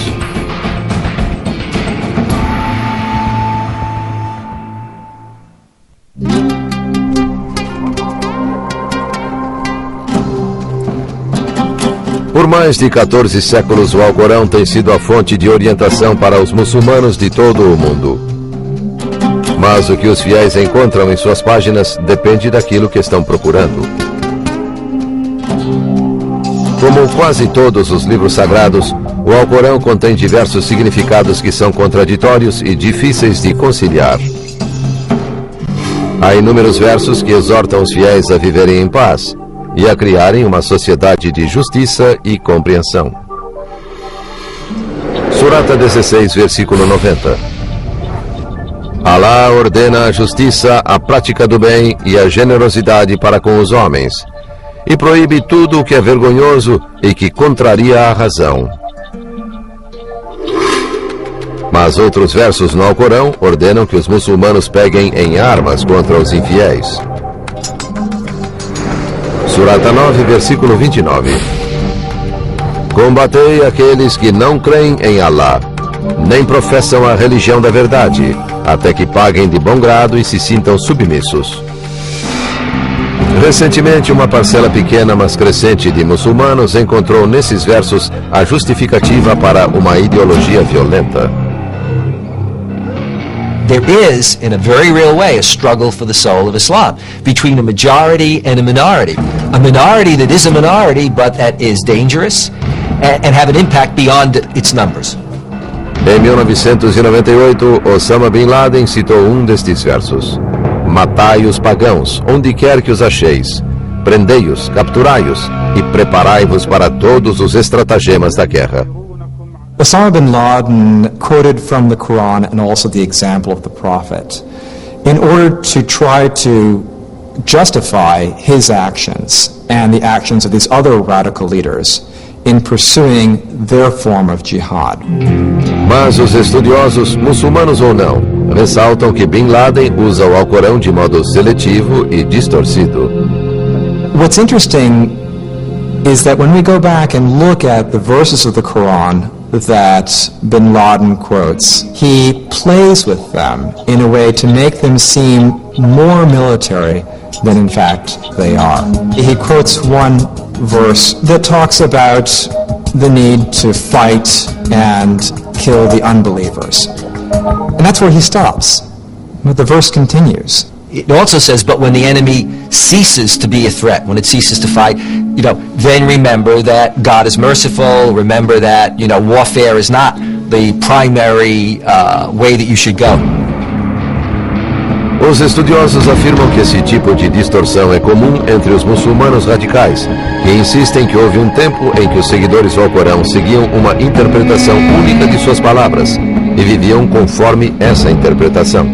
S1: Por mais de 14 séculos, o Alcorão tem sido a fonte de orientação para os muçulmanos de todo o mundo. Mas o que os fiéis encontram em suas páginas depende daquilo que estão procurando. Como quase todos os livros sagrados, o Alcorão contém diversos significados que são contraditórios e difíceis de conciliar. Há inúmeros versos que exortam os fiéis a viverem em paz e a criarem uma sociedade de justiça e compreensão. Surata 16, versículo 90. Alá ordena a justiça, a prática do bem e a generosidade para com os homens, e proíbe tudo o que é vergonhoso e que contraria a razão. Mas outros versos no Alcorão ordenam que os muçulmanos peguem em armas contra os infiéis. Surata 9, versículo 29. Combatei aqueles que não creem em Alá, nem professam a religião da verdade, até que paguem de bom grado e se sintam submissos. Recentemente, uma parcela pequena, mas crescente de muçulmanos encontrou nesses versos a justificativa para uma ideologia violenta.
S16: There is, in a very real way, a struggle for the soul of Islam between a majority and a minority. A minority that is a minority, but that is dangerous and have an impact beyond its numbers.
S1: Em 1998, Osama bin Laden citou destes versos: Matai os pagãos, onde quer que os acheis. Prendei-os, capturai-os e preparai-vos para todos os estratagemas da guerra.
S20: Osama bin Laden quoted from the Quran and also the example of the Prophet in order to try to justify his actions and the actions of these other radical leaders in pursuing their form of jihad.
S1: Mas os estudiosos, muçulmanos ou não, ressaltam que Bin Laden usa o Alcorão de modo seletivo e distorcido.
S20: What's interesting is that when we go back and look at the verses of the Quran that bin Laden quotes, he plays with them in a way to make them seem more military than in fact they are. He quotes one verse that talks about the need to fight and kill the unbelievers. And that's where he stops. But the verse continues.
S16: It also says, but when the enemy ceases to be a threat, when it ceases to fight, then remember that God is merciful, remember that, warfare is not the primary way that you should go.
S1: Os estudiosos afirmam que esse tipo de distorção é comum entre os muçulmanos radicais, que insistem que houve um tempo em que os seguidores do Alcorão seguiam uma interpretação única de suas palavras e viviam conforme essa interpretação.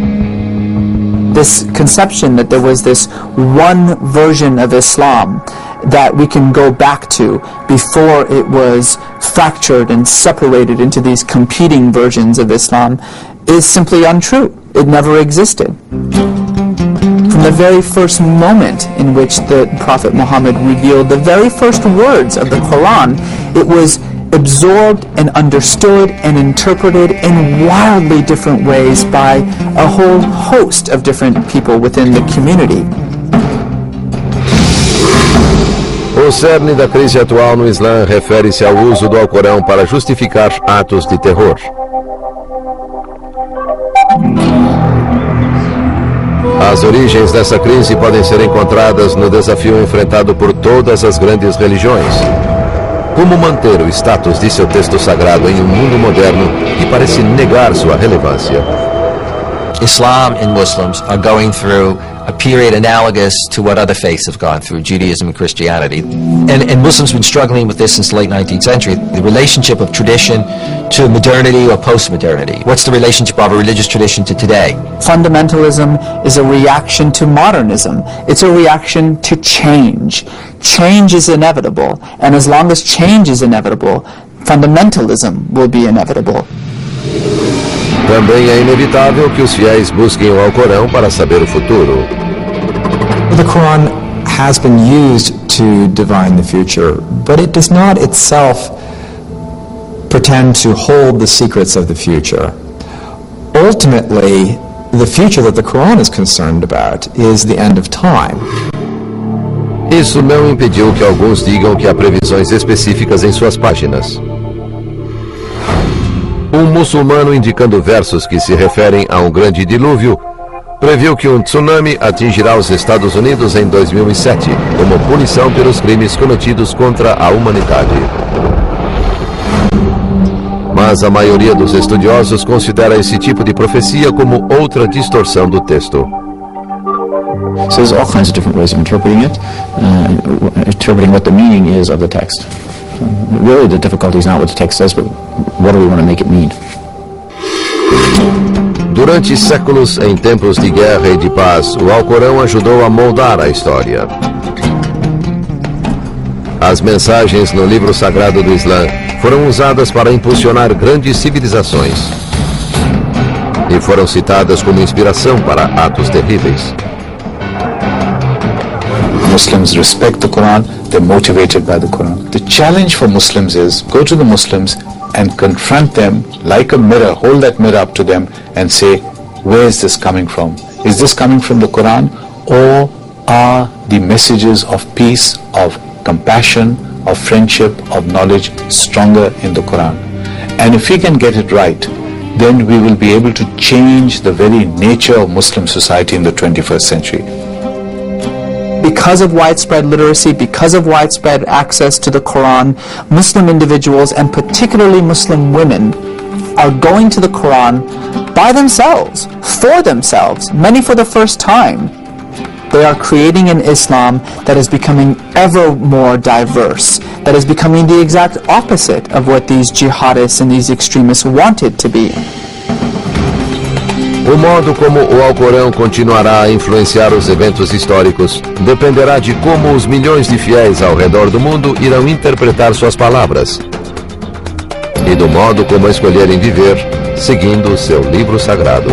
S2: This conception that there was this one version of Islam that we can go back to before it was fractured and separated into these competing versions of Islam is simply untrue. It never existed. From the very first moment in which the Prophet Muhammad revealed the very first words of the Quran, it was absorbed and understood and interpreted in wildly different ways by a whole host of different people within the community.
S1: O cerne da crise atual no Islã refere-se ao uso do Alcorão para justificar atos de terror. As origens dessa crise podem ser encontradas no desafio enfrentado por todas as grandes religiões. Como manter o status de seu texto sagrado em um mundo moderno que parece negar sua relevância?
S16: Islam and Muslims are going through a period analogous to what other faiths have gone through, Judaism and Christianity. And Muslims have been struggling with this since the late 19th century. The relationship of tradition to modernity or post-modernity. What's the relationship of a religious tradition to today?
S2: Fundamentalism is a reaction to modernism. It's a reaction to change. Change is inevitable, and as long as change is inevitable, fundamentalism will be inevitable.
S1: Também é inevitável que os fiéis busquem o Alcorão para saber o futuro.
S20: The Quran has been used to divine the future, but it does not itself pretend to hold the secrets of the future. Ultimately, the future that the Quran is concerned about is the end of time.
S1: Isso não impediu que alguns digam que há previsões específicas em suas páginas. Um muçulmano indicando versos que se referem a um grande dilúvio previu que um tsunami atingirá os Estados Unidos em 2007 como punição pelos crimes cometidos contra a humanidade. Mas a maioria dos estudiosos considera esse tipo de profecia como outra distorção do texto.
S17: So there's all kinds of different ways of interpreting it, interpreting what the meaning is of the text. Really, the difficulty is not what the text says, but what do we want to make it mean?
S1: Durante séculos, em tempos de guerra e de paz, o Alcorão ajudou a moldar a história. As mensagens no livro sagrado do Islã foram usadas para impulsionar grandes civilizações e foram citadas como inspiração para atos terríveis.
S7: Muslims respect the Quran, they're motivated by the Quran. The challenge for Muslims is go to the Muslims and confront them like a mirror, hold that mirror up to them and say, where is this coming from? Is this coming from the Quran, or are the messages of peace, of compassion, of friendship, of knowledge stronger in the Quran? And if we can get it right, then we will be able to change the very nature of Muslim society in the 21st century.
S2: Because of widespread literacy, because of widespread access to the Quran, Muslim individuals, and particularly Muslim women, are going to the Quran by themselves, for themselves, many for the first time. They are creating an Islam that is becoming ever more diverse, that is becoming the exact opposite of what these jihadists and these extremists want it to be.
S1: O modo como o Alcorão continuará a influenciar os eventos históricos dependerá de como os milhões de fiéis ao redor do mundo irão interpretar suas palavras e do modo como escolherem viver seguindo seu livro sagrado.